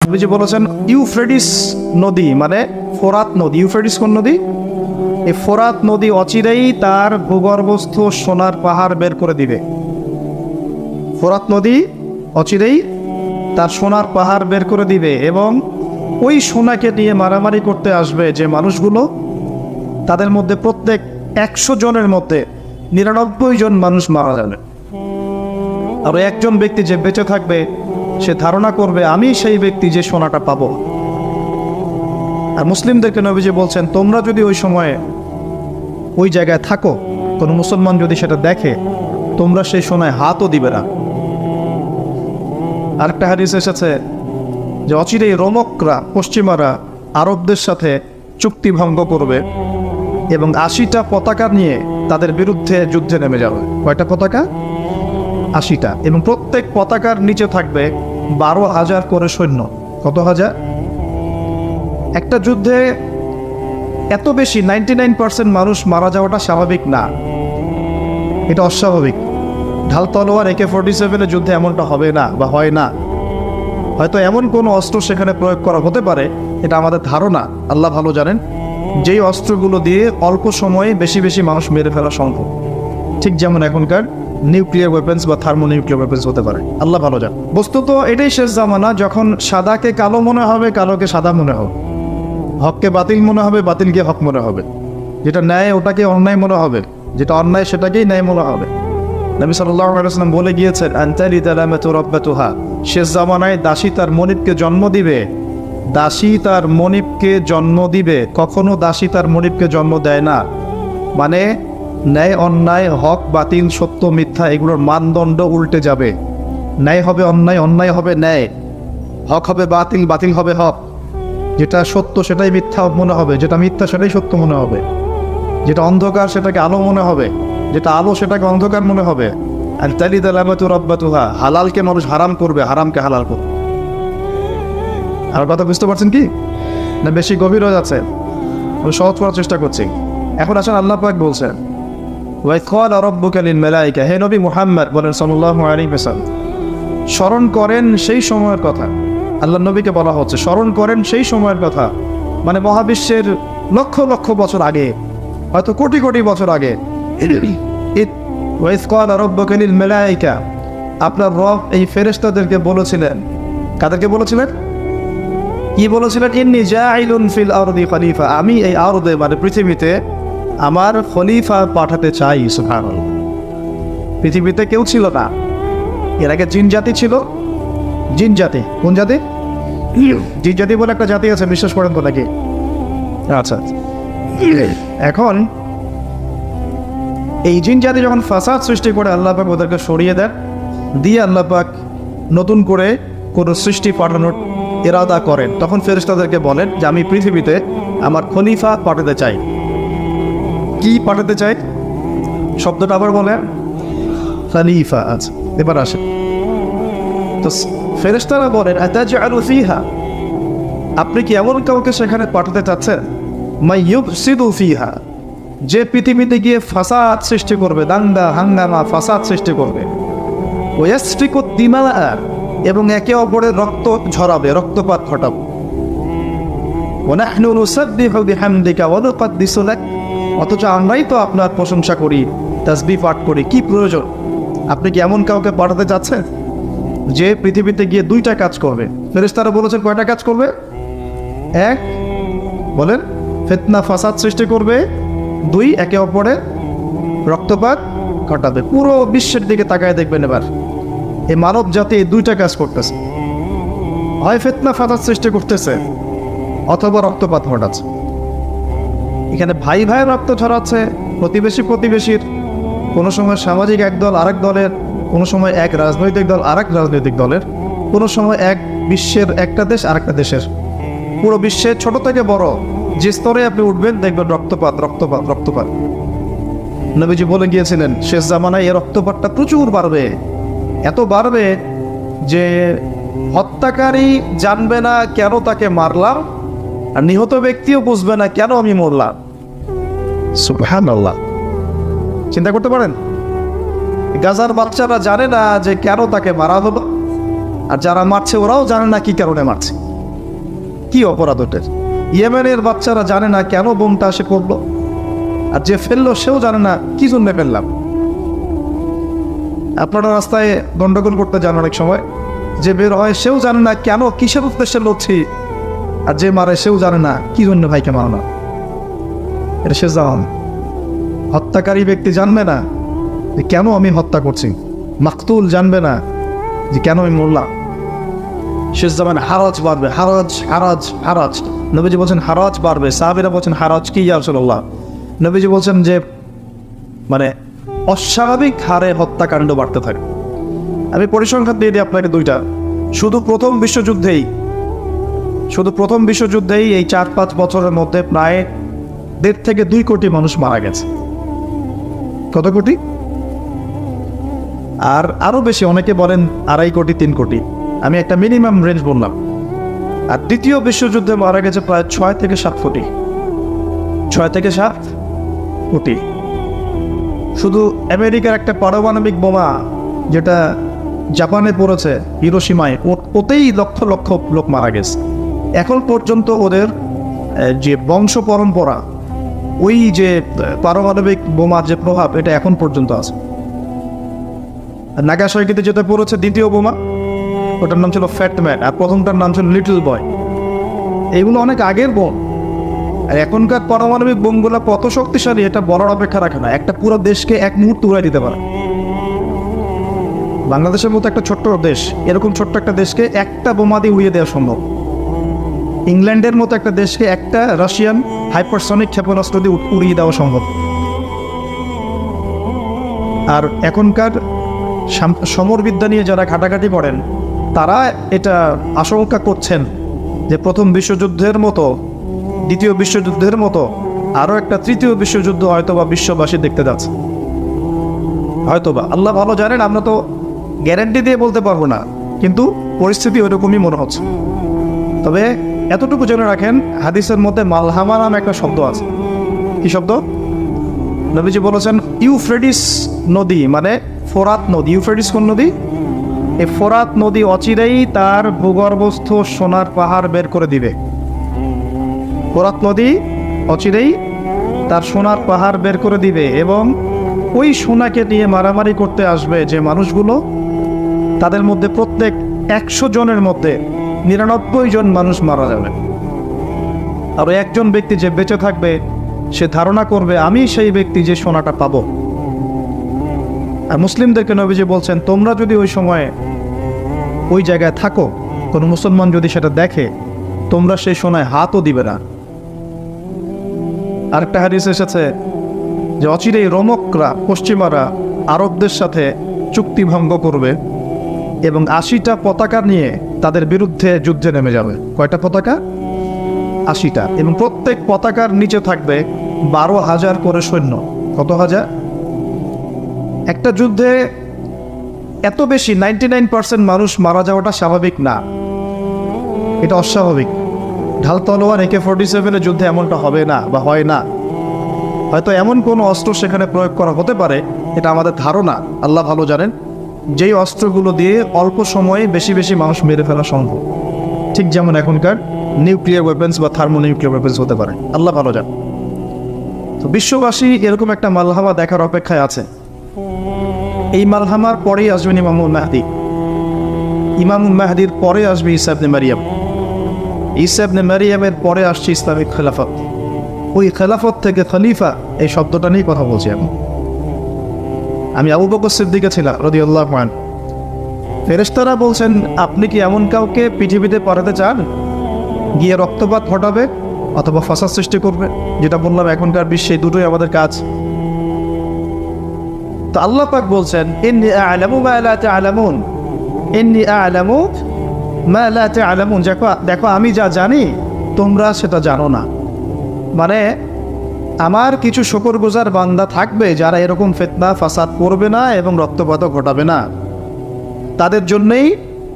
নবীজি বলেছেন ইউফ্রেটিস নদী মানে ফোরাত নদী। ইউফ্রেটিস কোন নদী? এই ফোরাত নদী অচিরেই তার ভূগর্ভস্থ সোনার পাহাড় বের করে দিবে। ফোরাত নদী অচিরেই তার সোনার পাহাড় বের করে দিবে এবং ওই সোনাকে নিয়ে মারামারি করতে আসবে যে মানুষগুলো, তাদের মধ্যে প্রত্যেক 100 জনের মধ্যে 99 জন মানুষ মারা যাবে। আর একজন ব্যক্তি যে বেঁচে থাকবে সে ধারণা করবে আমি সেই ব্যক্তি যে সোনাটা পাবো। আর মুসলিমদেরকে নবীজি বলছেন তোমরা যদি ওই সময়ে ওই জায়গায় থাকো, কোনো মুসলমান যদি সেটা দেখে, তোমরা সেই সোনায় হাতও দিবে না। আরেকটা হাদিস এসেছে যে অচিরেই রোমকরা, পশ্চিমারা আরবদের সাথে চুক্তি ভঙ্গ করবে এবং 80টা পতাকা নিয়ে তাদের বিরুদ্ধে যুদ্ধে নেমে যাবে। কয়টা পতাকা? 80টা। এবং প্রত্যেক পতাকার নিচে থাকবে 12,000 করে সৈন্য। কত হাজার? একটা যুদ্ধে এত বেশি 99% মানুষ মারা যাওয়াটা স্বাভাবিক না, এটা অস্বাভাবিক। ঢাল তলোয়ার AK-47 যুদ্ধে এমনটা হবে না বা হয় না। হয়তো এমন কোনো অস্ত্র সেখানে প্রয়োগ করা হতে পারে, এটা আমাদের ধারণা, আল্লাহ ভালো জানেন, যেই অস্ত্রগুলো দিয়ে অল্প সময়ে বেশি বেশি মানুষ মেরে ফেলা সম্ভব। ঠিক যেমন এখনকার নিউক্লিয়ার ওয়েপেন্স বা থার্মোনিউক্লিয়ার ওয়েপেন্স হতে পারে, আল্লাহ ভালো জানেন। বস্তুত এটাই শেষ জামানা, যখন সাদাকে কালো মনে হবে, কালোকে সাদা মনে হবে, হককে বাতিল মনে হবে, বাতিলকে হক মনে হবে, যেটা ন্যায় ওটাকে অন্যায় মনে হবে, যেটা অন্যায় সেটাকেই ন্যায় মনে হবে। নবী সাল্লাল্লাহু আলাইহি ওয়াসাল্লাম বলে গিয়েছেন আনতালি তালামাতু রাব্বাতুহা, শেষ জামানায় দাসী তার মনিবকে জন্ম দিবে। দাসী তার মনিবকে জন্ম দিবে, কখনো দাসী তার মনিবকে জন্ম দেয় না। মানে ন্যায় অন্যায়, হক বাতিল, সত্য মিথ্যা, এগুলোর মানদণ্ড উল্টে যাবে। ন্যায় হবে অন্যায়, অন্যায় হবে ন্যায়, হক হবে বাতিল, বাতিল হবে হক। যেটা সত্য সেটাই মিথ্যা মনে হবে, যেটা মিথ্যা সেটাই সত্য মনে হবে, যেটা অন্ধকার সেটাকে আলো মনে হবে, যেটা আলো সেটাকে অন্ধকার মনে হবে। আর তালিদ আলামাতু রাব্বাতুহা, হালালকে মানুষ হারাম করবে, হারামকে হালাল করবে। আর কথা বুঝতে পারছেন কি না? বেশি গভীর হয়ে যাচ্ছে, আমি সহজ করার চেষ্টা করছি। এখন আসেন আল্লাহ পাক বলছেন ওয়াইদ ক্বালা রাব্বুকা লিল মালাইকা, হে নবী মুহাম্মদ বলেন সাল্লাল্লাহু আলাইহি ওয়াসাল্লাম, স্মরণ করেন সেই সময়ের কথা। আল্লাহ নবীকে বলা হচ্ছে স্মরণ করেন সেই সময়ের কথা, মানে মহাবিশ্বের লক্ষ লক্ষ বছর আগে, হয়তো কোটি কোটি বছর আগে। ওয়াইদ ক্বালা রাব্বুকা লিল মালাইকা, আপনার রব এই ফেরেশতাদেরকে বলেছিলেন। কাদেরকে বলেছিলেন? কি বলেছিলেন? ইন্নী জাইলুন ফিল আরদি খলিফা, আমি এই আরদে মানে পৃথিবীতে আমার খলিফা পাঠাতে চাই। সুবহানাল্লাহ। পৃথিবীতে কেউ ছিল না এর আগে, জিন জাতি ছিল। জিন জাতি কোন জাতি? জিন জাতি বলে একটা জাতি আছে, বিশ্বাস করেন তো নাকি? আচ্ছা, এখন এই জিন জাতি যখন ফাসাদ সৃষ্টি করে আল্লাহ পাক ওদেরকে সরিয়ে দেন, দিয়ে আল্লাহ পাক নতুন করে কোনো সৃষ্টি পাঠানোর ইরাদা করেন, তখন ফেরেশতাদেরকে বলেন যে আমি পৃথিবীতে আমার খলিফা পাঠাতে চাই। কি পাঠাতে চাই? শব্দটা আবার বলেন, খলিফা। আচ্ছা, এবার আসে তো ফেরেশতারা বলেন আতাজআলু ফিহা, আপনি কি এমন কাউকে সেখানে পাঠাতে চাচ্ছেন মাই ইউফসিদু ফিহা, যে পৃথিবীতে গিয়ে ফাসাদ সৃষ্টি করবে, দাঙ্গা হাঙ্গামা ফাসাদ সৃষ্টি করবে, ওয়াসফিকু দিমা, এবং একে অপরের রক্ত ঝরাবে, রক্তপাত ঘটাবে। ওয়া নাহনু নুসাব্বিহু বিহামদিকা ওয়া নুকদ্দিসু লাক, অথচ আমরাই তো আপনার প্রশংসা করি, তাসবিহ পাঠ করি, কি প্রয়োজন? আপনি কি এমন কাউকে পাঠাতে চাচ্ছেন যে পৃথিবীতে গিয়ে 2টা কাজ করবে? ফেরেশতারা বলেছেন কয়টা কাজ করবে? এক, বলেন, ফিতনা ফাসাদ সৃষ্টি করবে। 2, একে অপরের রক্তপাত ঘটাবে। পুরো বিশ্বের দিকে তাকায় দেখবেন এবার, এই মানব জাতি এই 2টা কাজ করতেছে, হয় ফিতনা ফাসাদ সৃষ্টি করতেছে অথবা রক্তপাত ঘটাচ্ছে। এখানে ভাই ভাই রক্ত ছড়াচ্ছে, প্রতিবেশী প্রতিবেশীর, কোনো সময় সামাজিক এক দল আরেক দলের, কোনো সময় এক রাজনৈতিক দল আরেক রাজনৈতিক দলের, কোনো সময় এক বিশ্বের একটা দেশ আরেকটা দেশের। পুরো বিশ্বের ছোট থেকে বড় যে স্তরে আপনি উঠবেন দেখবেন রক্তপাত রক্তপাত রক্তপাত। নবীজি বলে গিয়েছিলেন শেষ জামানায় এই রক্তপাতটা প্রচুর বাড়বে, এত বাড়বে যে হত্যাকারী জানবে না কেন তাকে মারলাম, আর নিহত ব্যক্তিও বুঝবে না কেন আমি মরলাম। সুবহানাল্লাহ, চিন্তা করতে পারেন? গাজার বাচ্চারা জানে না যে কেন তাকে মারা হলো, আর যারা মারছে ওরাও জানে না কি কারণে মারছে। কি অপরাধ ওটার? ইয়েমেনের বাচ্চারা জানে না কেন বোমটা এসে পড়লো, আর যে ফেললো সেও জানে না কি জন্য ফেললাম। আপনারা রাস্তায় গন্ডগোল করতে যান অনেক সময়, যে বের হয় সেও জানে না কেন কিসের উদ্দেশ্যে লড়ছি, আর যে মারে সেও জানে না কি জন্য ভাইকে মারানো। এটা শেষ জামান। হত্যাকারী ব্যক্তি জানবে না যে কেন আমি হত্যা করছি, মাকতুল জানবে না যে কেন আমি মরলাম। শেষ জামান হারাজ বাড়বে, হারাজ হারাজ হারাজ। নবীজি বলছেন হারাজ বাড়বে। সাহাবীরা বলছেন হারাজ কি ইয়া রাসূলুল্লাহ? নবীজি বলছেন যে মানে অস্বাভাবিক হারে হত্যাকাণ্ড বাড়তে থাকে। আমি পরিসংখ্যান দিয়ে দিই আপনাকে দুইটা। শুধু প্রথম বিশ্বযুদ্ধেই এই 4-5 বছরের মধ্যে প্রায় 1.5 থেকে 2 কোটি মানুষ মারা গেছে। কত কোটি? আর আরো বেশি, অনেকে বলেন 2.5 কোটি 3 কোটি। আমি একটা মিনিমাম রেঞ্জ বললাম। আর দ্বিতীয় বিশ্বযুদ্ধে মারা গেছে প্রায় 6 থেকে 7 কোটি। 6 থেকে 7 কোটি। শুধু আমেরিকার একটা পারমাণবিক বোমা যেটা জাপানে পড়েছে হিরোশিমায়, ওতেই লক্ষ লক্ষ লোক মারা গেছে। এখন পর্যন্ত ওদের যে বংশ পরম্পরা, ওই যে পারমাণবিক বোমার যে প্রভাব, এটা এখন পর্যন্ত আছে। নাগাসাকিতে যেটা পড়েছে দ্বিতীয় বোমা, ওটার নাম ছিল ফ্যাটম্যান, আর প্রথমটার নাম ছিল লিটল বয়। এইগুলো অনেক আগের বোম। আর এখনকার পারমাণবিক বোমগুলো কত শক্তিশালী এটা বলার অপেক্ষা রাখে না। একটা পুরো দেশকে এক মুহূর্তে উড়াই দিতে পারে। বাংলাদেশের মতো একটা ছোট্ট দেশ, এরকম ছোট্ট একটা দেশকে একটা বোমা দিয়ে উড়িয়ে দেওয়া সম্ভব। ইংল্যান্ডের মতো একটা দেশকে একটা রাশিয়ান হাইপারসনিক ক্ষেপণাস্ত্র দিয়ে উড়িয়ে দেওয়া সম্ভব। আর এখনকার সমরবিদ্যা নিয়ে যারা ঘাটাঘাটি করেন, তারা এটা আশঙ্কা করছেন যে প্রথম বিশ্বযুদ্ধের মতো, দ্বিতীয় বিশ্বযুদ্ধের মতো আরও একটা তৃতীয় বিশ্বযুদ্ধ হয়তোবা বিশ্ববাসী দেখতে যাচ্ছে। হয়তোবা, আল্লাহ ভালো জানেন, আমরা তো গ্যারান্টি দিয়ে বলতে পারবো না, কিন্তু পরিস্থিতি ওইরকমই মনে হচ্ছে। তবে এতটুকু জেনে রাখেন, হাদিসের মধ্যে মালহামা নামে একটা শব্দ আছে। কি শব্দ? নবীজি বলেছেন ইউফ্রেটিস নদী, মানে ফোরাত নদী। ইউফ্রেটিস কোন নদী? এই ফোরাত নদী অচিরেই তার ভূগর্ভস্থ সোনার পাহাড় বের করে দিবে। ফোরাত নদী অচিরেই তার সোনার পাহাড় বের করে দিবে, এবং ওই সোনাকে নিয়ে মারামারি করতে আসবে যে মানুষগুলো, তাদের মধ্যে প্রত্যেক 100 জনের মধ্যে 99 জন মানুষ মারা যাবে। আর একজন ব্যক্তি যে বেঁচে থাকবে, সে ধারণা করবে আমি সেই ব্যক্তি যে সোনাটা পাবো। আর মুসলিমদেরকে নবীজি বলছেন, তোমরা যদি ওই সময়ে ওই জায়গায় থাকো, কোনো মুসলমান যদি সেটা দেখে, তোমরা সেই সোনায় হাতও দিবে না। আরেকটা হাদিস এসেছে যে অচিরেই রোমকরা, পশ্চিমারা আরবদের সাথে চুক্তি ভঙ্গ করবে এবং 80টা পতাকা নিয়ে তাদের বিরুদ্ধে যুদ্ধে নেমে যাবে। কয়টা পতাকা? 80টা। এবং প্রত্যেক পতাকার নিচে থাকবে 12,000 করে সৈন্য। কত হাজার? একটা যুদ্ধে এত বেশি 99% মানুষ মারা যাওয়াটা স্বাভাবিক না, এটা অস্বাভাবিক। ঢাল তলোয়ার AK-47 যুদ্ধে এমনটা হবে না বা হয় না। হয়তো এমন কোনো অস্ত্র সেখানে প্রয়োগ করা হতে পারে, এটা আমাদের ধারণা, আল্লাহ ভালো জানেন, যেই অস্ত্রগুলো দিয়ে অল্প সময়ে বেশি বেশি মানুষ মেরে ফেলা সম্ভব। ঠিক যেমন এখনকার নিউক্লিয়ার ওয়েপেন্স বা থার্মোনিউক্লিয়ার ওয়েপেন্স হতে পারে, আল্লাহ ভালো জানেন। তো বিশ্ববাসী এরকম একটা মালহামা দেখার অপেক্ষায় আছে। এই মালহামার পরেই আসবেন ইমামুল মাহদি। ইমামুল মাহদির পরে আসবে ঈসা ইবনে মারিয়াম। ঈসা ইবনে মারিয়ামের পরে আসছে ইসলামিক খেলাফত। ওই খেলাফত থেকে খলিফা, এই শব্দটা নিয়ে কথা বলছি আমি আবু বকর সিদ্দিকে ছিলাম রাদিয়াল্লাহু আনহু। ফেরেশতারা বলছেন, আপনি কি এমন কাউকে পৃথিবীতে পাঠাতে চান গিয়ে রক্তপাত ঘটাবে অথবা ফাসাদ সৃষ্টি করবে? যেটা বললাম, এখনকার বিশ্বে দুটোই আমাদের কাজ। তো আল্লাহ পাক বলছেন, ইন্নী আ'লামু মা লা তা'লামুন, ইন্নী আ'লামু মা লা তা'লামুন। দেখো আমি যা জানি তোমরা সেটা জানো না। মানে আমার কিছু শুকরগুজার বান্দা থাকবে যারা এরকম ফিতনা ফাসাদ করবে না এবং রক্তপাত ঘটাবে না। তাদের জন্যই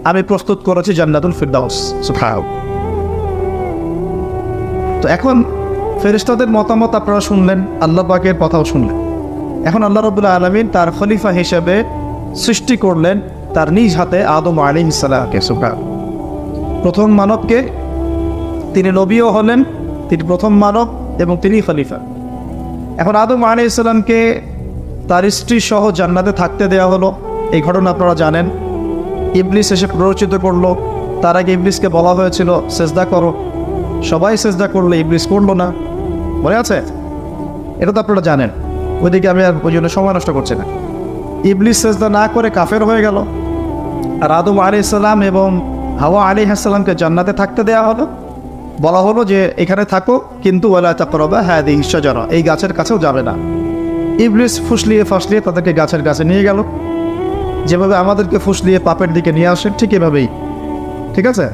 আমি প্রস্তুত করেছি জান্নাতুল ফিরদাউস। সুবহানাল্লাহ। তো এখন ফেরেশতাদের মতামত আপনারা শুনলেন, আল্লাহ পাকের কথাও শুনলেন। এখন আল্লাহ রাব্বুল আলামিন তার খলিফা হিসেবে সৃষ্টি করলেন তার নিজ হাতে আদম আলাইহিস সালামকে। সুবহানাল্লাহ। প্রথম মানবকে তিনি নবীও হলেন, তিনি প্রথম মানব এবং তিনি খলিফা। এখন আদম আলাইহিস সালামকে তার স্ত্রী সহ জান্নাতে থাকতে দেওয়া হলো, এই ঘটনা আপনারা জানেন। ইবলিস এসে প্ররোচিত করলো, তার আগে ইবলিসকে বলা হয়েছিল সেজদা করো, সবাই সেজদা করলো, ইবলিস করলো না, মনে আছে? এটা তো আপনারা জানেন, ওইদিকে আমি আর ওই জন্য সময় নষ্ট করছি না। ইবলিস সেজদা না করে কাফের হয়ে গেল, আর আদম আলাইহিস সালাম এবং হাওয়া আলাইহিস সালামকে জান্নাতে থাকতে দেওয়া হলো, বলা হলো যে এখানে থাকো, কিন্তু ওয়ালা তাকরাবা হাযিহি শাজারা, এই গাছের কাছেও যাবে না। ইবলিস ফুসলিয়ে ফাসলিয়ে তাদেরকে গাছের কাছে নিয়ে গেল, যেভাবে আমাদেরকে ফুসলিয়ে পাপের দিকে নিয়ে আসে ঠিক এভাবেই, ঠিক আছে?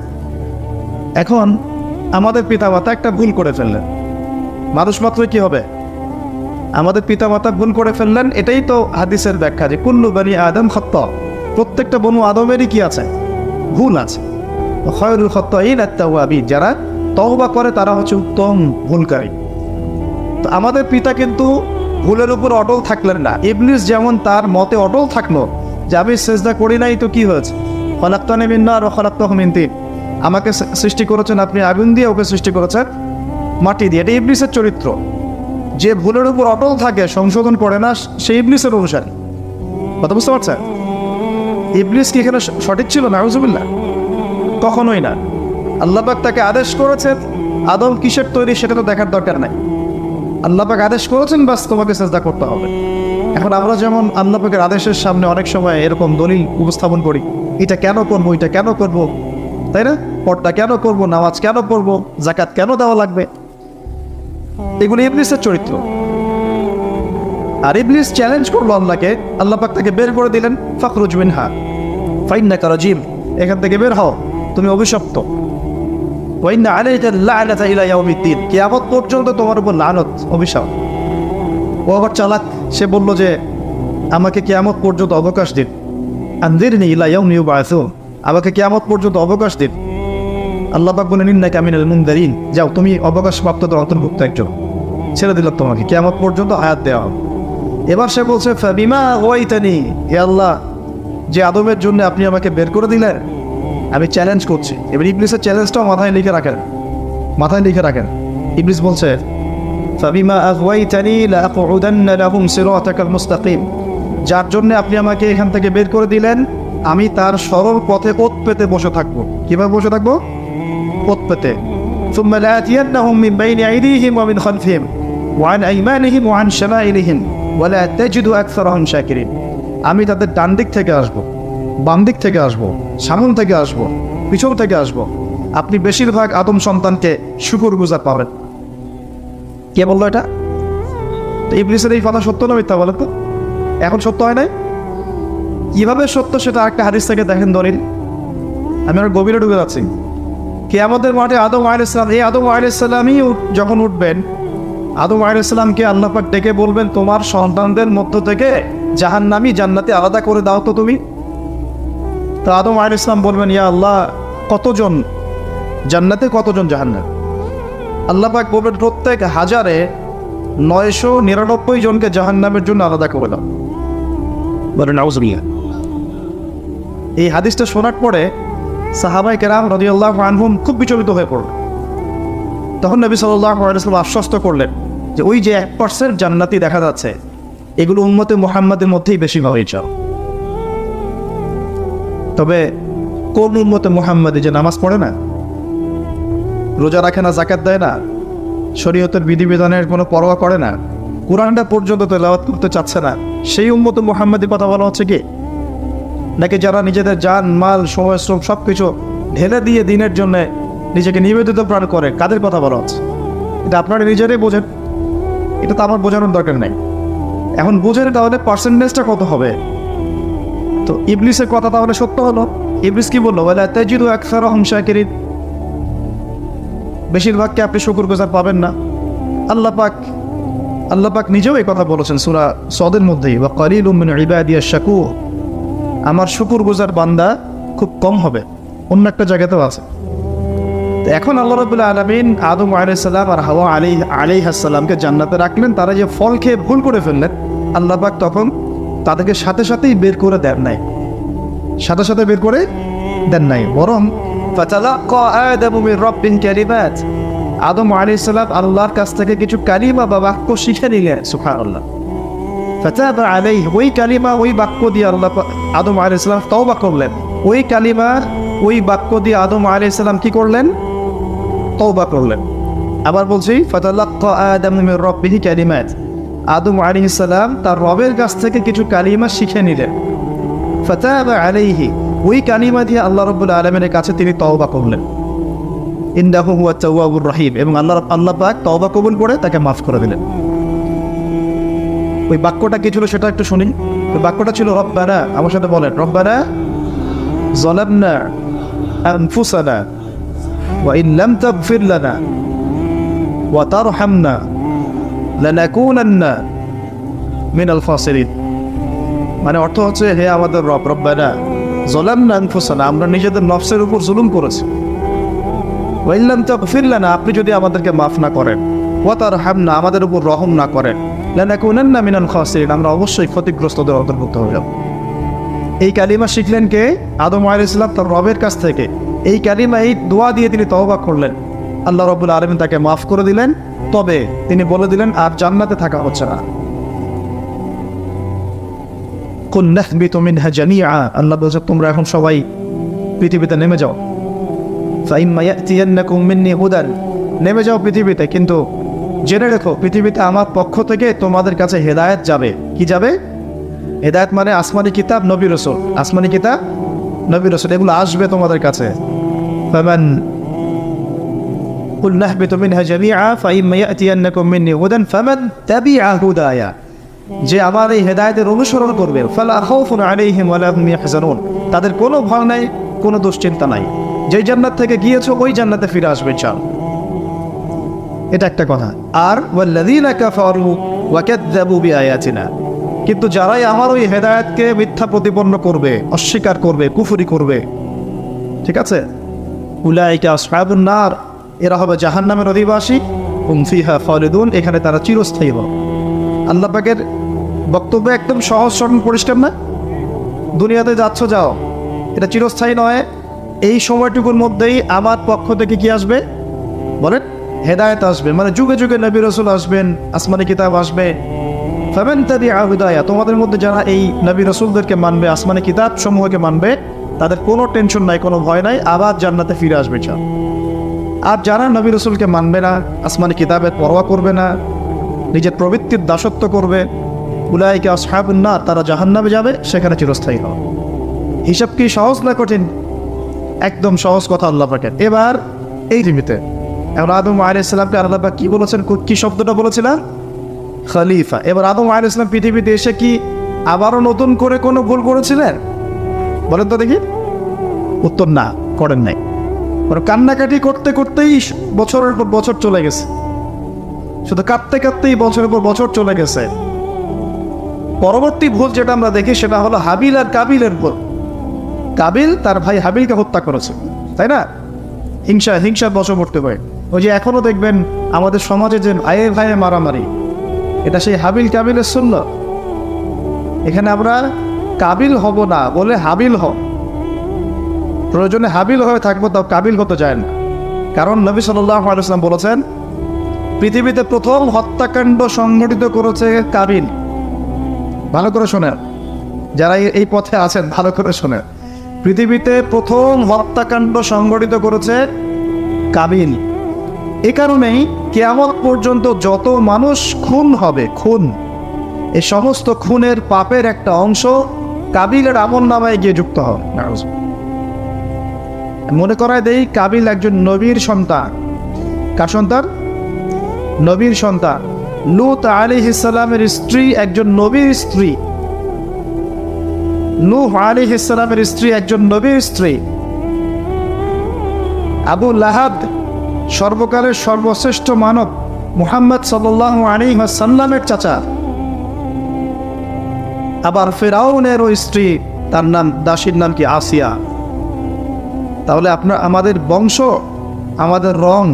এখন আমাদের পিতামাতা একটা ভুল করে ফেললেন, মানুষ মাত্রই কি হবে? আমাদের পিতামাতা ভুল করে ফেললেন, এটাই তো হাদিসের ব্যাখ্যা যে কুল্লু বানি আদম খাত্তা, প্রত্যেকটা বনু আদমেরই কি আছে? ভুল আছে। খায়রুল খাত্তাইন আত-তাওয়াবিন, যারা তওবা করে তারা হচ্ছে উত্তম ভুলকারী। তো আমাদের পিতা কিন্তু ভুলের উপর অটল থাকলেন না। ইবলিস যেমন তার মতে অটল থাকলো যে আমি সেজদা করি নাই তো কি হয়েছে, খলাকতানি মিন নার ওয়া খলাকতাহু মিন তিন, আমাকে সৃষ্টি করেছেন আপনি আগুন দিয়ে, ওকে সৃষ্টি করেছেন মাটি দিয়ে। এটা ইবলিসের চরিত্র, যে ভুলের উপর অটল থাকে, সংশোধন করে না, সেই ইবলিসের অনুসারী। কথা বুঝতে পারছেন? ইবলিস কি এখানে সঠিক ছিল? নাউজুবিল্লাহ, কখনোই না। আল্লাহ পাক তাকে আদেশ করেছেন, আদম কিসের তৈরি সেটা তো দেখার দরকার নাই, আল্লাহ পাক আদেশ করেছেন, বাস তোমাকে সেজদা করতে হবে। এখন আমরা যেমন আল্লাহ পাকের আদেশের সামনে অনেক সময় এরকম দলিল উপস্থাপন করি, এটা কেন করবো, এটা কেন করবো, তাই না? পর্দা কেন করবো, নামাজ কেন পড়বো, যাকাত কেন দেওয়া লাগবে, এগুলো ইবলিসের চরিত্র। আর ইবলিস চ্যালেঞ্জ করলো আল্লাহকে, আল্লাহ পাক তাকে বের করে দিলেন, ফাখরুজ মিনহা ফাইন্নাকা রাজিম, এখান থেকে বের হও, তুমি অভিশপ্ত। ওয়া ইন্না আলাইকা লা'নাতা ইলা ইয়াউমিদ্দিন, কিয়ামত পর্যন্ত তোমার উপর লানত, অভিশাপ। ও আবার চালাক, সে বলল যে আমাকে কিয়ামত পর্যন্ত অবকাশ দিন, আনজিরনি ইলা ইয়াউমি ইউবআসুন, আমাকে কিয়ামত পর্যন্ত অবকাশ দিন। আল্লাহ পাক বলেন ইন্নাকা মিনাল মুনযারিন, যাও তুমি অবকাশপ্রাপ্তদের অন্তর্ভুক্ত একজন, ছেড়ে দিলাম তোমাকে, কিয়ামত পর্যন্ত হায়াত দেওয়া হবে। এবার সে বলছে ফাবিমা ওয়াইতানি, হে আল্লাহ, যে আদমের জন্য আপনি আমাকে বের করে দিলেন, আমি চ্যালেঞ্জ করছি। এবার ইবলিসের চ্যালেঞ্জটাও মাথায় লিখে রাখেন। ইবলিস বলছে ফাবিমা আগওয়াইতানি লাআকউদান্না লাহুম সিরাতাকাল মুস্তাকিম, যার জন্য আপনি আমাকে এখান থেকে বের করে দিলেন, আমি তার সরল পথে ওত পেতে বসে থাকবো। কিভাবে বসে থাকবো? ওত পেতে। সুম্মা লাআতিয়ান্নাহুম মিন বাইনি আইদিহিম ওয়া মিন খালফিহিম ওয়া আন আইমানিহিম ওয়া আন শামাইলিহিম ওয়া লা তাজিদু আকসারাহুম শাকিরিন, আমি তাদের ডান দিক থেকে আসবো, বাম দিক থেকে আসবো, সামনে থেকে আসবো, পিছন থেকে আসবো, আপনি বেশিরভাগ আদম সন্তানকে শুকরগুজার পাবেন। কে বললো এটা? তো ইবলিসের এই কথা সত্য না মিথ্যা বলেন তো? এখন সত্য হয় নাই? কিভাবে সত্য সেটা একটা হাদিস থেকে দেখেন দলিল। আমি আর গভীরে ঢুকে যাচ্ছি। কিয়ামতের মাঠে আদম আলাইহিস সালাম, এই আদম আলাইহিস সালামই যখন উঠবেন, আদম আলাইহিস সালামকে আল্লাহ পাক ডেকে বলবেন তোমার সন্তানদের মধ্য থেকে জাহান্নামী জান্নাতে আলাদা করে দাও তো তুমি। তো আদম আলাইহিস সালাম বলবেন ইয়া আল্লাহ, কতজন জান্নাতে, কতজন জাহান্নামে? আল্লাহ পাক বলবেন প্রত্যেক 1000-এ 999 জনকে জাহান্নামের জন্য আলাদা করে দাও। বলেন নাউজুবিল্লাহ। এই হাদিসটা শোনার পরে সাহাবায়ে কেরাম রাদিয়াল্লাহু আনহুম খুব বিচলিত হয়ে পড়ল। তখন নবী সাল্লাল্লাহু আলাইহি ওয়াসাল্লাম আশ্বস্ত করলেন যে ওই যে 1% জান্নাতি দেখা যাচ্ছে, এগুলো উম্মতে মুহাম্মাদের মধ্যেই বেশি হয়ে যাও। তবে কোন উম্মতে মুহাম্মাদি যে নামাজ পড়ে না, রোজা রাখে না, যাকাত দেয় না, শরীয়তের বিধিবিধানের কোনো পরোয়া করে না, কোরআনটা পর্যন্ত তেলাওয়াত করতে চাচ্ছে না, সেই উম্মতে মুহাম্মাদি কথা বলা হচ্ছে কি? নাকি যারা নিজেদের জান মাল সময় শ্রম সব কিছু ঢেলে দিয়ে দিনের জন্য নিজেকে নিবেদিত প্রাণ করে, কাদের কথা বলা হচ্ছে? এটা আপনারা নিজেরাই বোঝেন, এটা তো আমার বোঝানোর দরকার নেই। এখন বোঝেন তাহলে পার্সেন্টেজটা কত হবে? তো ইবলিসের কথা তাহলে সত্য হলো। ইবলিস কি বললো? ওয়ালা তাজিদু আকসারাহুম শাকিরিন, বেশিরভাগকে আপনি শুকরগুজার পাবেন না। আল্লাহ পাক নিজেও এই কথা বলেছেন সূরা সদের মধ্যেই, ওয়া কালিলুম মিন ইবাদিয়াশ শাকুর, আমার শুকরগুজার বান্দা খুব কম হবে। অন্য একটা জায়গাতেও আছে। তো এখন আল্লাহ রাব্বুল আলামিন আদম আলাইহিস সালাম আর হাওয়া আলাইহিস সালামকে জান্নাতে রাখলেন, তারা যে ফল খেয়ে ভুল করে ফেললেন, আল্লাহ পাক তখন তাদেরকে সাথে সাথেই বের করে দেন নাই, বরং ফাতালাক্কা আদামু মির রাব্বিন কালিমাত, আদম আলাইহিস সালাম আল্লাহর কাছ থেকে কিছু কালিমা বা বাক্য শিখে নিলেন। সুবহানাল্লাহ। ফাতাবা আলাইহি, ওই কালিমা ওই বাক্য দিয়ে আল্লাহ আদম আলাইহিস সালাম তওবা করলেন। ওই কালিমা ওই বাক্য দিয়ে আদম আলাইহিস সালাম কি করলেন? তওবা করলেন। আবার বলছি, ফাতালাক্কা আদামু মির রাব্বিহি কালিমাত, আদম আলাইহিস সালাম তার রবের কাছ থেকে কিছু কালিমা শিখে নিলেন। ফাতাবা আলাইহি, ওই কালিমা দিয়ে আল্লাহ রাব্বুল আলামিনের কাছে তিনি তওবা করলেন। ইন্নাহু হুয়াত তাওয়াবুর রহিম, এবং আল্লাহ পাক তওবা কবুল করে তাকে মাফ করে দিলেন। ওই বাক্যটা কি ছিল সেটা একটু শুনি। ওই বাক্যটা ছিল রব্বানা, আমার সাথে বলেন, রব্বানা যালামনা আনফুসানা ওয়া ইন লাম তাগফির লানা ওয়া তারহামনা লানাকুনান্না মিনাল খাসিরিন। মানে অর্থ হচ্ছে, হে আমাদের রব, রব্বানা যালামনা আনফুসানা, আমরা নিজেদের নফসের উপর জুলুম করেছি। ওয়া ইন লাম তাগফির লানা, আপনি যদি আমাদেরকে মাফ না করেন, ওয়া তারহামনা, আমাদের উপর রহম না করেন, লানাকুনান্না মিনাল খাসিরিন, আমরা অবশ্যই ক্ষতিগ্রস্তদের অন্তর্ভুক্ত হয়ে যাব। এই কালিমা শিখলেন কে? আদম আলাইহিস সালাম তার রবের কাছ থেকে। এই কালিমা, এই দোয়া দিয়ে তিনি তওবা করলেন। আল্লাহ রাব্বুল আলামিন তাকে মাফ করে দিলেন। তবে তিনি বলে দিলেন, আর জান্নাতে থাকা হচ্ছে না। কুল নাহবিতু মিনহা জামিআ, আল্লাহ বলছে তোমরা এখন সবাই পৃথিবীতে নেমে যাও। ফাইম্মা ইয়াতিয়ান্নাকুম মিন্নি হুদান, নেমে যাও পৃথিবীতে, কিন্তু জেনে রেখো পৃথিবীতে আমার পক্ষ থেকে তোমাদের কাছে হেদায়েত যাবে। কি যাবে? হেদায়েত মানে আসমানি কিতাব, নবী রাসূল। আসমানি কিতাব, নবী রাসূল, এগুলো আসবে তোমাদের কাছে। ফামান কুল নাহবিতু মিনহা জামিআ ফাইম্মা ইয়াতিয়ান্নাকুম মিন্নি হুদান ফামান তাবিআ হুদায়া, যে আমার এই হেদায়েতের অনুসরণ করবে, ফালা খাউফুন আলাইহিম ওয়ালা হুম ইয়াহজানুন, তাদের কোনো ভয় নাই, কোনো দুশ্চিন্তা নাই। যেই জান্নাত থেকে গিয়েছো ওই জান্নাতে ফিরে আসবে চাও। এটা একটা কথা। আর ওয়াল্লাযীনা কাফারু ওয়া কাযযাবু বিআয়াতিনা, কিন্তু যারাই আমার ওই হেদায়েতকে মিথ্যা প্রতিপন্ন করবে, অস্বীকার করবে, কুফরি করবে, ঠিক আছে, উলাইকা আসহাবুন নার, এরা হবে জাহান্নামের অধিবাসী, হুম ফিহা খালিদুন, এখানে তারা চিরস্থায়ী হবে। আল্লাহ পাকের বক্তব্য একদম সহজ সরল পরিষ্কার না? দুনিয়াতে যাচ্ছ যাও, এটা চিরস্থায়ী নয়। এই সময়টুকুর মধ্যেই আমার পক্ষ থেকে কি আসবে বলেন? হেদায়েত আসবে, মানে যুগে যুগে নবী রাসূল আসবেন, আসমানি কিতাব আসবে। ফামান তাবিআ হুদায়া, তোমাদের মধ্যে যারা এই নবী রাসূলদেরকে মানবে, আসমানি কিতাব সমূহকে মানবে, তাদের কোনো টেনশন নাই, কোনো ভয় নাই, আবার জান্নাতে ফিরে আসবে চাও। আর যারা নবী রাসূলকে মানবে না, আসমানি কিতাবের পরোয়া করবে না, নিজের প্রবৃত্তির দাসত্ব করবে, উলাইকা আসহাবুন নার, তারা জাহান্নামে যাবে, সেখানে চিরস্থায়ী হবে। হিসাব কি সহজ না কঠিন? একদম সহজ কথা আল্লাহ পাকের। এবার এই পৃথিবীতে এখন আদম আলাইহিস সালামকে আল্লাহ পাক কি বলেছেন? কি শব্দটা বলেছিলেন? খলিফা। এবার আদম আলাইহিস সালাম পৃথিবীতে এসে কি আবারও নতুন করে কোনো ভুল করেছিলেন? বলেন তো দেখি। উত্তর না, করেন নাই। কান্নাকাটি করতে করতেই বছরের পর বছর চলে গেছে, শুধু কাঁদতে কাঁদতেই বছরের পর বছর চলে গেছে। পরবর্তী ভুল যেটা আমরা দেখি সেটা হলো হাবিল আর কাবিলের ভুল। কাবিল তার ভাই হাবিলকে হত্যা করেছে, তাই না? হিংসা বশবর্তী হয়ে। ওই যে এখনো দেখবেন আমাদের সমাজে যে ভাইয়ে ভাইয়ে মারামারি, এটা সেই হাবিল কাবিলের সুন্নাত। এখানে আমরা কাবিল হব না, বলে হাবিল হব। প্রয়োজনে হাবিল হয়ে থাকবো, তাও কাবিল হতে যায় না। কারণ নবী সাল্লাল্লাহু আলাইহি ওয়াসাল্লাম বলেছেন, পৃথিবীতে প্রথম হত্যাকাণ্ড সংঘটিত করেছে কাবিল। ভালো করে শোনেন, যারা এই পথে আছেন ভালো করে শোনেন। পৃথিবীতে প্রথম হত্যাকাণ্ড সংঘটিত করেছে কাবিল। এ কারণেই কিয়ামত পর্যন্ত যত মানুষ খুন হবে, খুন, এই সমস্ত খুনের পাপের একটা অংশ কাবিলের আমলনামায় গিয়ে যুক্ত হবে। মনে করায় দেই, কাবিল একজন নবীর সন্তান। কার সন্তান? নবীর সন্তান। লূত আলাইহিস সালামের স্ত্রী একজন নবীর স্ত্রী। নূহ আলাইহিস সালামের স্ত্রী একজন নবীর স্ত্রী। আবু লাহাব সর্বকালের সর্বশ্রেষ্ঠ মানব মুহাম্মদ সাল্লাল্লাহু আলাইহি ওয়াসাল্লামের চাচা। আবার ফিরআউনের ওই স্ত্রী, তার নাম, দাসীর নাম কি? আসিয়া। তাহলে আমাদের বংশ, আমাদের রং,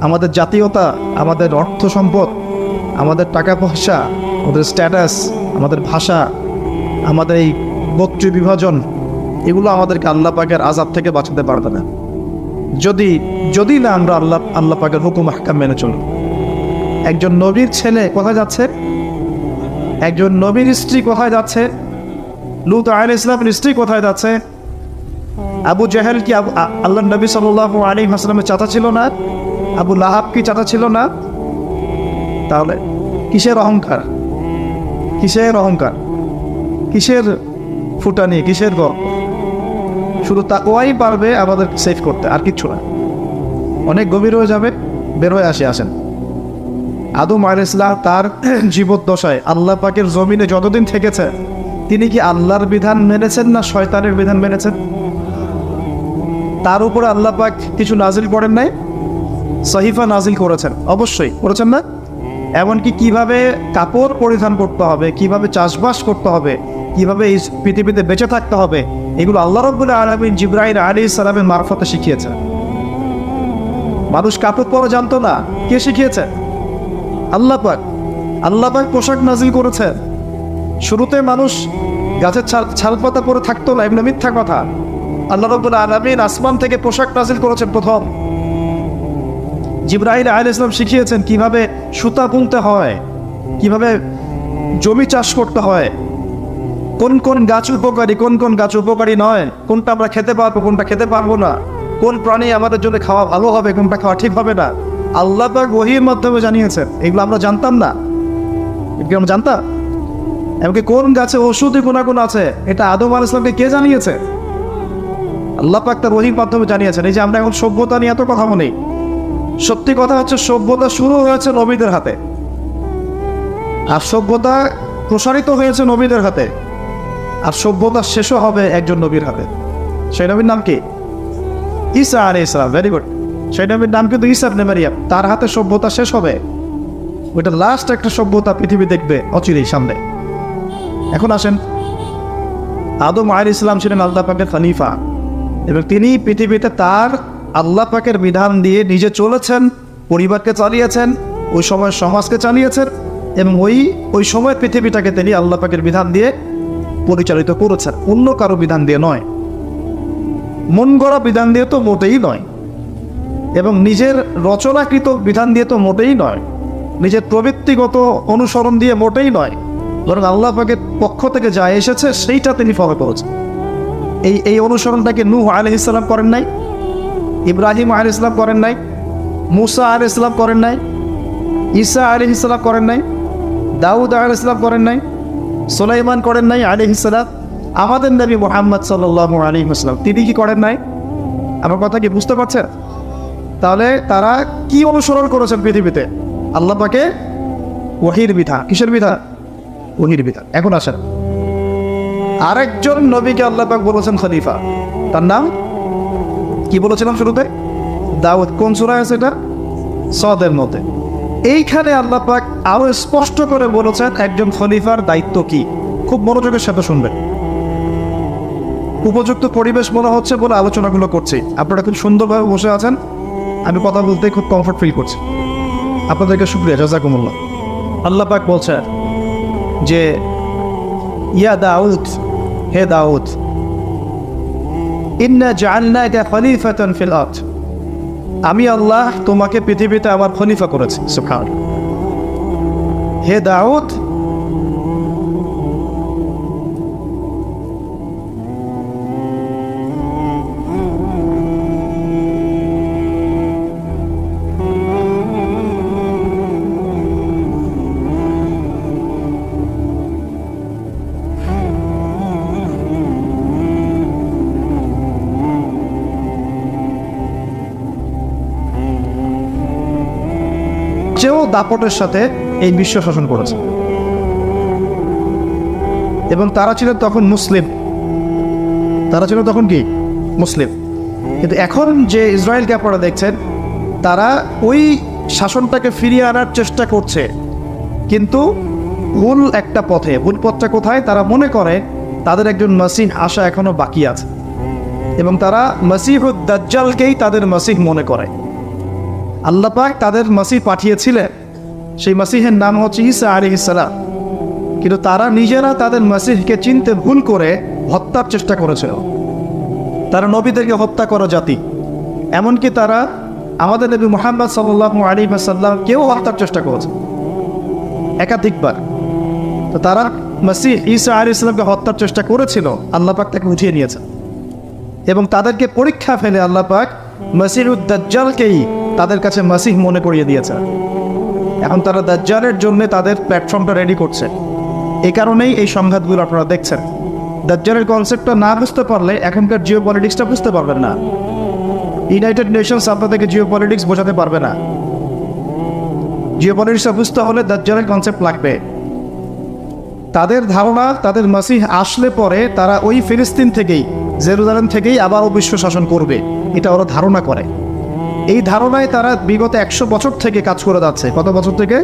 আমাদের জাতীয়তা, আমাদের অর্থ সম্পদ, আমাদের টাকা পয়সা, আমাদের স্ট্যাটাস, আমাদের ভাষা, আমাদের এই গোত্রীয় বিভাজন, এগুলো আমাদেরকে আল্লাহ পাকের আযাব থেকে বাঁচাতে পারবে না। যদি যদি না আমরা আল্লাহ পাকের হুকুম আহকাম মেনে চলি। একজন নবীর ছেলে কোথায় যাচ্ছে, একজন নবীর স্ত্রী কোথায় যাচ্ছে, লূত আলাইহিস সালামের স্ত্রী কোথায় যাচ্ছে? আবু জাহেল কি আল্লাহ নবী সাল্লাল্লাহু আলাইহি ওয়াসাল্লামের চাচা ছিল না? আবু লাহাব কি চাচা ছিল না? তাহলে কিসের অহংকার, কিসের অহংকার, কিসের ফুটানি, কিসের গর্ব? শুধু তাকওয়াই পারবে আমাদের সেভ করতে, আর কিচ্ছু না। অনেক গভীর হয়ে যাবে, বের হয়ে আসেন। আদম আলাইহিস সালাম তার জীবদ্দশায় আল্লাহ পাকের জমিনে যতদিন থেকেছে, তিনি কি আল্লাহর বিধান মেনেছেন না শয়তানের বিধান মেনেছেন? তার উপরে আল্লাহ পাক কিছু নাজিল করেন নাই? সহিফা নাজিল করেছেন, অবশ্যই করেছেন না? এমনকি কিভাবে কাপড় পরিধান করতে হবে, কিভাবে চাষবাস করতে হবে, কিভাবে এই পৃথিবীতে বেঁচে থাকতে হবে, এগুলো আল্লাহ রাব্বুল আলামিন জিবরাইল আলাইহিস সালামের মারফতে শিখিয়েছেন। মানুষ কাপড় পরা জানতো না, কে শিখিয়েছে? আল্লাহ পাক। আল্লাহ পাক পোশাক নাজিল করেছেন। শুরুতে মানুষ গাছের ছালপাতা পরে থাকতো না, এমনি মিথ্যা কথা। আল্লাহ রাব্বুল আলামিন আসমান থেকে পোশাক নাজিল করেছেন প্রথম। জিবরাইল আলাইহিস সালাম শিখিয়েছেন কিভাবে সুতা বুনতে হয়, কিভাবে জমি চাষ করতে হয়, কোন কোন গাছ উপকারী, কোন কোন গাছ উপকারী নয়, কোনটা আমরা খেতে পারবো, কোনটা খেতে পারবো না, কোন প্রাণী আমাদের জন্য খাওয়া ভালো হবে, কোনটা খাওয়া ঠিক হবে না, আল্লাহ পাক ওহীর মাধ্যমে জানিয়েছেন। এগুলো আমরা জানতাম না, এগুলো আমরা জানতাম। এমনকি কোন গাছে ওষুধি গুণাগুণ আছে, এটা আদম আলাইহিস সালামকে কে জানিয়েছে? আল্লাহ পাক তার ওহীর মাধ্যমে জানিয়েছেন। এই যে আমরা এখন সভ্যতা নিয়ে এত কথা বলি, সত্যি কথা হচ্ছে সভ্যতা শুরু হয়েছে নবীদের হাতে, আর সভ্যতা প্রসারিত হয়েছে নবীদের হাতে, আর সভ্যতা শেষও হবে একজন নবীর হাতে। সেই নবীর নাম কি? ঈসা আলাইহিস সালাম। Very good. সেই নবীর নাম কিন্তু ঈসা ইবনে মারইয়াম। তার হাতে সভ্যতা শেষ হবে। ওইটা লাস্ট একটা সভ্যতা পৃথিবী দেখবে অচিরেই সামনে। এখন আসেন, আদম আলাইহিস সালাম ছিলেন আল্লাহ পাকের খলিফা, এবং তিনি পৃথিবীতে তার আল্লাহ পাকের বিধান দিয়ে নিজে চলেছেন, পরিবারকে চালিয়েছেন, ওই সময় সমাজকে চালিয়েছেন, এবং ওই সময় পৃথিবীটাকে তিনি আল্লাহ পাকের বিধান দিয়ে পরিচালিত করেছেন, অন্য কারো বিধান দিয়ে নয়, মন গড়া বিধান দিয়ে তো মোটেই নয়, এবং নিজের রচনাকৃত বিধান দিয়ে তো মোটেই নয়, নিজের প্রবৃত্তিগত অনুসরণ দিয়ে মোটেই নয়, বরং আল্লাহ পাকের পক্ষ থেকে যা এসেছে সেইটা তিনি ফলো করেছেন। এই অনুসরণটাকে নূহ আলাইহিস সালাম করেন নাই, ইব্রাহিম আলাইহিস সালাম করেন নাই, মুসা আলাইহিস সালাম করেন নাই, ঈসা আলাইহিস সালাম করেন নাই, দাউদ আলাইহিস সালাম করেন নাই, সুলাইমান করেন নাই আলাইহিস সালাম। আমাদের নবী মুহাম্মদ সাল্লাল্লাহু আলাইহি ওয়াসাল্লাম তিনি কি করেন নাই? আমার কথা কি বুঝতে পারছেন? তাহলে তারা কি অনুসরণ করেছেন পৃথিবীতে? আল্লাহ পাকের ওহীর বিধান। কিসের বিধান? ওহীর বিধান। এখন আসেন, আরেকজন নবীকে আল্লাহ পাক বলেছেন খলিফা, তার নাম কি বলেছিলাম শুরুতে? দাউদ। কোন সূরা আছে এটা? সদের মধ্যে। এইখানে আল্লাহ পাক আরো স্পষ্ট করে বলেছেন একজন খলিফার দায়িত্ব কি। খুব মনোযোগের সাথে শুনবেন। উপযুক্ত পরিবেশ মনে হচ্ছে বলে আলোচনাগুলো করছি। আপনারা খুব সুন্দরভাবে বসে আছেন, আমি কথা বলতে খুব কমফর্ট ফিল করছি। আপনাদেরকে শুকরিয়া, জাযাকুমুল্লাহ। আল্লাহ পাক বলছেন যে ইয়া দাউদ, হে দাউদ, ইন্না জাআলনাকা খলিফাতান ফিল আরদ, আমি আল্লাহ তোমাকে পৃথিবীতে আমার খলিফা করেছি। সুবহানাল্লাহ। হে দাউদ, চেয়েও দাপটের সাথে এই বিশ্ব শাসন করেছে, এবং তারা ছিলেন তখন মুসলিম। তারা ছিল তখন কি? মুসলিম। কিন্তু এখন যে ইসরায়েলকে আপনারা দেখছেন, তারা ওই শাসনটাকে ফিরিয়ে আনার চেষ্টা করছে, কিন্তু ভুল একটা পথে। ভুল পথটা কোথায়? তারা মনে করে তাদের একজন মাসিহ আসা এখনো বাকি আছে, এবং তারা মাসিহুদ দাজ্জালকেই তাদের মাসিহ মনে করে। আল্লাহ পাক তাদের মাসিহ পাঠিয়েছিলেন, সেই মাসিহের নাম হচ্ছে ঈসা আলাইহিস সালাম, কিন্তু তারা নিজেরা তাদের মাসিহকে চিনতে ভুল করে হত্যার চেষ্টা করেছিল। তারা নবীদেরকে হত্যা করা জাতি, এমনকি তারা আমাদের নবী মুহাম্মদ সাল্লাল্লাহু আলাইহি ওয়াসাল্লাম কেউ হত্যার চেষ্টা করেছে একাধিকবার। তো তারা মসিহ ঈসা আলাইহিস সালামকে হত্যার চেষ্টা করেছিল, আল্লাহ পাক তাকে উঠিয়ে নিয়েছে। এবং তাদেরকে পরীক্ষা ফেলে আল্লাহ পাক মসিহুদ দাজ্জালকেই তাদের কাছে মসিহ মনে করিয়ে দিয়েছে। এখন তারা দাজ্জালের জন্য তাদের প্ল্যাটফর্মটা রেডি করছে। এই কারণেই এই সংঘাতগুলো আপনারা দেখছেন। দাজ্জালের কনসেপ্টটা না বুঝতে পারলে এখনকার জিও পলিটিক্সটা বুঝতে পারবেন না। ইউনাইটেড নেশনস আপনাদেরকে জিও পলিটিক্স বোঝাতে পারবে না। জিও পলিটিক্সটা বুঝতে হলে দাজ্জালের কনসেপ্ট লাগবে। তাদের ধারণা তাদের মসিহ আসলে পরে তারা ওই ফিলিস্তিন থেকেই, জেরুজালেম থেকেই আবারও বিশ্ব শাসন করবে, এটা ওরা ধারণা করে। এই ধারণায় তারা বিগত 100 বছর থেকে কাজ করে যাচ্ছে। কত বছর থেকে?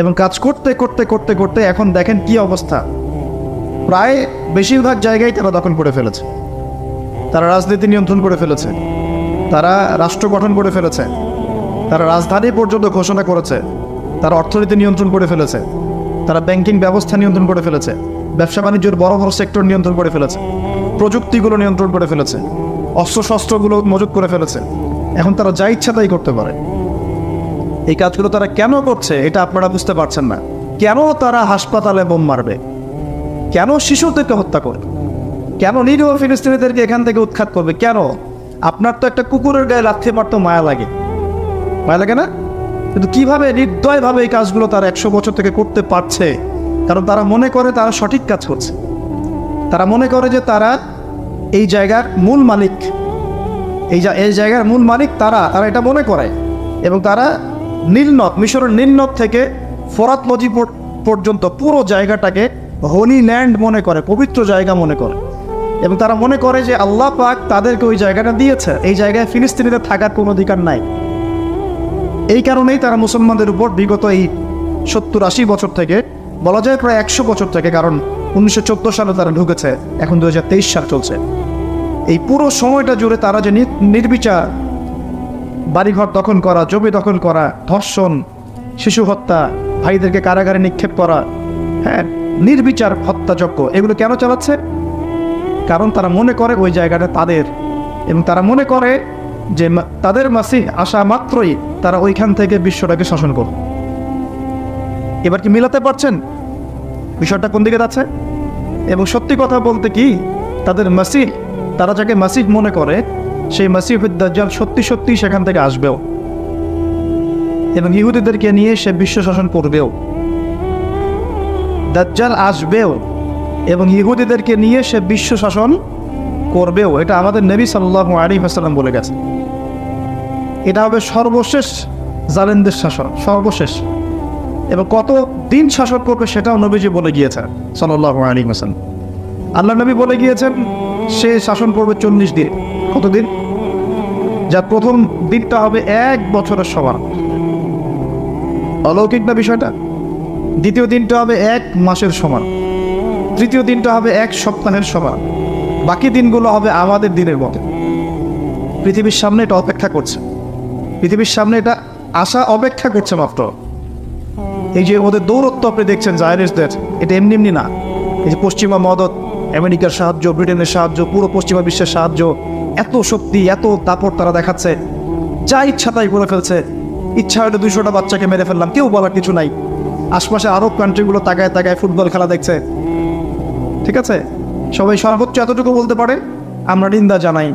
এবং কাজ করতে করতে করতে করতে এখন দেখেন কি অবস্থা। প্রায় বেশিরভাগ জায়গায় তারা দখল করে ফেলেছে। তারা রাজনীতি নিয়ন্ত্রণ করে ফেলেছে, তারা রাষ্ট্র গঠন করে ফেলেছে, তারা রাজধানী পর্যন্ত ঘোষণা করেছে, তারা অর্থনীতি নিয়ন্ত্রণ করে ফেলেছে, তারা ব্যাংকিং ব্যবস্থা নিয়ন্ত্রণ করে ফেলেছে, ব্যবসা বাণিজ্যের বড় বড় সেক্টর নিয়ন্ত্রণ করে ফেলেছে, প্রযুক্তিগুলো নিয়ন্ত্রণ করে ফেলেছে, অস্ত্রশস্ত্রগুলো মজুত করে ফেলেছে। এখন তারা যা ইচ্ছা তাই করতে পারে। এই কাজগুলো তারা কেন করছে এটা আপনারা বুঝতে পারছেন না। কেন তারা হাসপাতালে বোম মারবে? কেন শিশুদেরকে হত্যা করবে? কেন নিরীহ ফিলিস্তিনিদেরকে এখান থেকে উৎখাত করবে? কেন? আপনার তো একটা কুকুরের গায়ে লাথি মারতে মায়া লাগে, মায়া লাগে না? কিন্তু কীভাবে নির্দয়ভাবে এই কাজগুলো তারা 100 বছর থেকে করতে পারছে? কারণ তারা মনে করে তারা সঠিক কাজ করছে। তারা মনে করে যে তারা এই জায়গার মূল মালিক, এই জায়গার মূল মালিক তারা এটা মনে করে। এবং তারা নীলনদ, মিশরের নীলনদ থেকে ফোরাত নদী পর্যন্ত পুরো জায়গাটাকে হোলি ল্যান্ড মনে করে, পবিত্র জায়গা মনে করে। এবং তারা মনে করে যে আল্লাহ পাক তাদেরকে ওই জায়গাটা দিয়েছে, এই জায়গায় ফিলিস্তিনিদের থাকার কোনো অধিকার নাই। এই কারণেই তারা মুসলমানদের উপর বিগত এই 70-80 বছর থেকে, বলা যায় প্রায় 100 বছর থেকে, কারণ 1914 সালে তারা ঢুকেছে, এখন 2023 সাল চলছে, এই পুরো সময়টা জুড়ে তারা যে নির্বিচার বাড়িঘর দখল করা, জমি দখল করা, ধর্ষণ, শিশু হত্যা, ভাইদেরকে কারাগারে নিক্ষেপ করা, হ্যাঁ, নির্বিচার হত্যাযজ্ঞ, এগুলো কেন চালাচ্ছে? কারণ তারা মনে করে ওই জায়গাটা তাদের, এবং তারা মনে করে যে তাদের মাসিহ আসা মাত্রই তারা ওইখান থেকে বিশ্বটাকে শাসন করবে। এবার কি মিলাতে পারছেন বিষয়টা কোন দিকে যাচ্ছে? এবং সত্যি কথা বলতে কি, তাদের মাসিহ, তারা যাকে মাসিহ মনে করে, সেই মাসিহুদ দাজ্জাল সত্যি সত্যি সেখান থেকে আসবেও, এবং ইহুদিদেরকে নিয়ে সে বিশ্ব শাসন করবেও। দাজ্জাল আসবেও এবং ইহুদিদেরকে নিয়ে সে বিশ্ব শাসন করবেও। এটা আমাদের নবী সাল্লাল্লাহু আলাইহি ওয়াসাল্লাম বলে গেছে। এটা হবে সর্বশেষ জালেমদের শাসন, সর্বশেষ। এবং কত দিন শাসন করবে সেটাও নবীজি বলে গিয়েছেন সাল্লাল্লাহু আলাইহি ওয়াসাল্লাম। আল্লাহ নবী বলে গিয়েছেন সে শাসন করবে 40 দিন। কতদিন? যার প্রথম দিনটা হবে 1 বছরের সমান। অলৌকিক না বিষয়টা? দ্বিতীয় দিনটা হবে 1 মাসের সমান, তৃতীয় দিনটা হবে 1 সপ্তাহের সমান, বাকি দিনগুলো হবে আমাদের দিনের মতো। পৃথিবীর সামনে এটা অপেক্ষা করছে, পৃথিবীর সামনে এটা আশা অপেক্ষা করছে মাত্র। এই যে ওদের দৌরত্ব আপনি দেখছেন জায়নিস্টদের, এটা এমনি এমনি না। এই যে পশ্চিমা মদত, আমেরিকার সাহায্য, ব্রিটেনের সাহায্য, পুরো পশ্চিমা বিশ্বের সাহায্য, এত শক্তি, এত দাপট তারা দেখাচ্ছে, যা ইচ্ছা তাই করে ফেলছে। ইচ্ছা হয়তো 200টা বাচ্চাকে মেরে ফেললাম, কেউ বলার কিছু নাই। আশপাশে আরব কান্ট্রিগুলো তাকায় তাকায় ফুটবল খেলা দেখছে, ঠিক আছে? সবাই সর্বোচ্চ এতটুকু বলতে পারে, আমরা নিন্দা জানাই,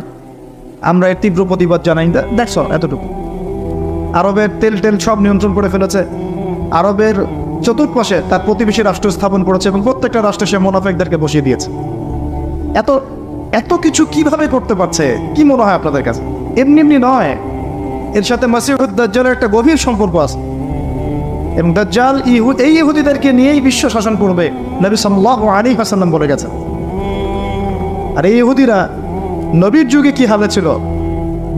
আমরা এর তীব্র প্রতিবাদ জানাই, দ্যাটস অল, এতটুকু। আরবের তেল সব নিয়ন্ত্রণ করে ফেলেছে। আরবের চতুর্পাশে তার প্রতিবেশী রাষ্ট্র স্থাপন করেছে এবং প্রত্যেকটা রাষ্ট্রে সে মুনাফিকদেরকে বসিয়ে দিয়েছে। এত কিছু কিভাবে করতে পারছে? কি মনে হয় আপনাদের কাছে? এমনি এমনি নয়, এর সাথে মাসিহুদ দাজ্জালের একটা গভীর সম্পর্ক আছে। এবং দাজ্জাল এই ইহুদিদেরকে নিয়েই বিশ্ব শাসন করবে, নবী সাল্লাল্লাহু আলাইহি ওয়াসাল্লাম বলে গেছেন। আর এই ইহুদিরা নবীর যুগে কি হালে ছিল?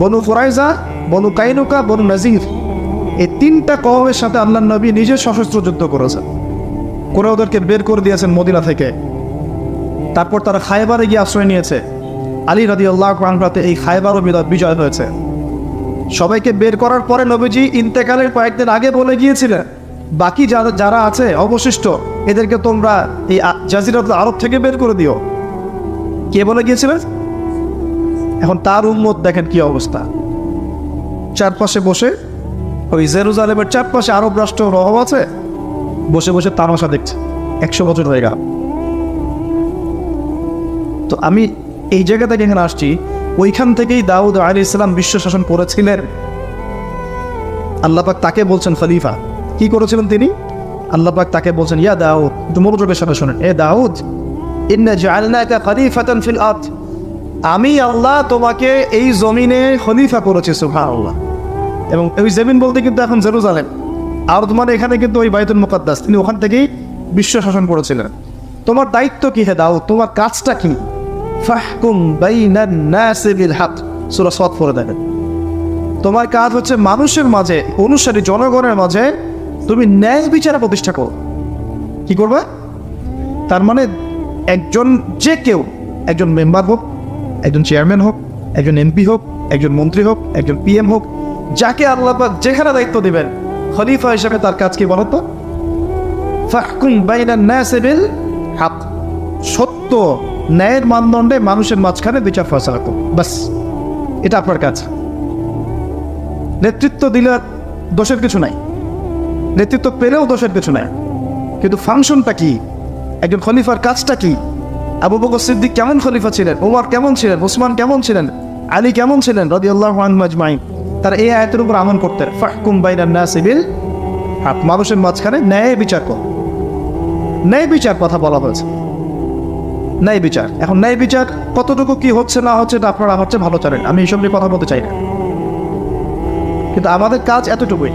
বনু কুরাইজা, বনু কাইনুকা, বনু নাজির, এই 3টা কওমের সাথে আল্লাহর নবী নিজে সশস্ত্র যুদ্ধ করেছেন, করে ওদেরকে বের করে দিয়েছেন মদিনা থেকে। তারপর তারা খায়বারে গিয়ে আশ্রয় নিয়েছে। আলী রাদিয়াল্লাহু আনহু এই খায়বারও বিজয় হয়েছে। সবাইকে বের করার পরে নবীজি ইন্তেকালের কয়েকদিন আগে বলে গিয়েছিলেন, বাকি যারা আছে অবশিষ্ট, এদেরকে তোমরা এই জাজিরাতুল আরব থেকে বের করে দিও। কে বলে গিয়েছিলেন? এখন তার উম্মত দেখেন কি অবস্থা, চারপাশে বসে ওই জেরুজালেমের চারপাশে আরব রাষ্ট্র রহব আছে, বসে বসে তামাশা দেখছে। 100 বছর হয়ে গেল। তো আমি এই জায়গা থেকে এখানে আসছি, ওইখান থেকেই দাউদ আলাইহিস সালাম বিশ্ব শাসন করেছিলেন। আল্লাহ পাক তাকে বলছেন খলিফা। কি করেছিলেন তিনি? আল্লাহ পাক তাকে বলছেন, ইয়া দাউদ, একটু মনোযোগের সাথে শোনেন, এ দাউদ, ইন্না জাআলনাকা খলিফাতান ফিল আরদ, আমি আল্লাহ তোমাকে এই জমিনে খলিফা করেছি। সুবহানাল্লাহ। এবং ওই জমিন বলতে কিন্তু এখন জেরুজালেম, আরদ মানে এখানে কিন্তু ওই বাইতুল মুকাদ্দাস, তিনি ওখান থেকেই বিশ্ব শাসন করেছিলেন। তোমার দায়িত্ব কি হে দাউদ, তোমার কাজটা কি? ফাহকুম বাইনান নাসি বিল হক, সূরা সাদ পড়ে দেখেন। তোমার কাজ হচ্ছে মানুষের মাঝে, অনুসারী জনগণের মাঝে তুমি ন্যায় বিচার প্রতিষ্ঠা করো। কি করবে? তার মানে একজন যে কেউ, একজন মেম্বার হোক, একজন চেয়ারম্যান হোক, একজন এমপি হোক, একজন মন্ত্রী হোক, একজন পিএম হোক, যাকে আল্লাহ পাক যেখানে দায়িত্ব দিবেন, খলিফা হিসেবে তার কাজ কি বলতো? ফাহকুম বাইনান নাসি বিল হক, সত্য ন্যায়ের মানদণ্ডে মানুষের মাঝখানে বিচার ফয়সালা করো, বাস, এটা আপনার কাজ। নেতৃত্ব দিলে দোষের কিছু নাই, নেতৃত্ব পেলেও দোষের কিছু নাই, কিন্তু ফাংশনটা কি? একজন খলিফার কাজটা কি? আবু বকর সিদ্দিক কেমন খলিফা ছিলেন, ওমর কেমন ছিলেন, ওসমান কেমন ছিলেন, আলী কেমন ছিলেন রাদিয়াল্লাহু আনহুম আজমাইন, তারা এই আয়াতের উপর আমল করতেন। ফাহকুম বাইনান নাসি বিল হক, মানুষের মাঝখানে ন্যায় বিচার কর। ন্যায় বিচার কথা বলা হয়েছে, ন্যায় বিচার। এখন ন্যায় বিচার কতটুকু কি হচ্ছে না হচ্ছে এটা আপনারা আমার চেয়ে ভালো জানেন, আমি এইসব নিয়ে কথা বলতে চাই না, কিন্তু আমাদের কাজ এতটুকুই,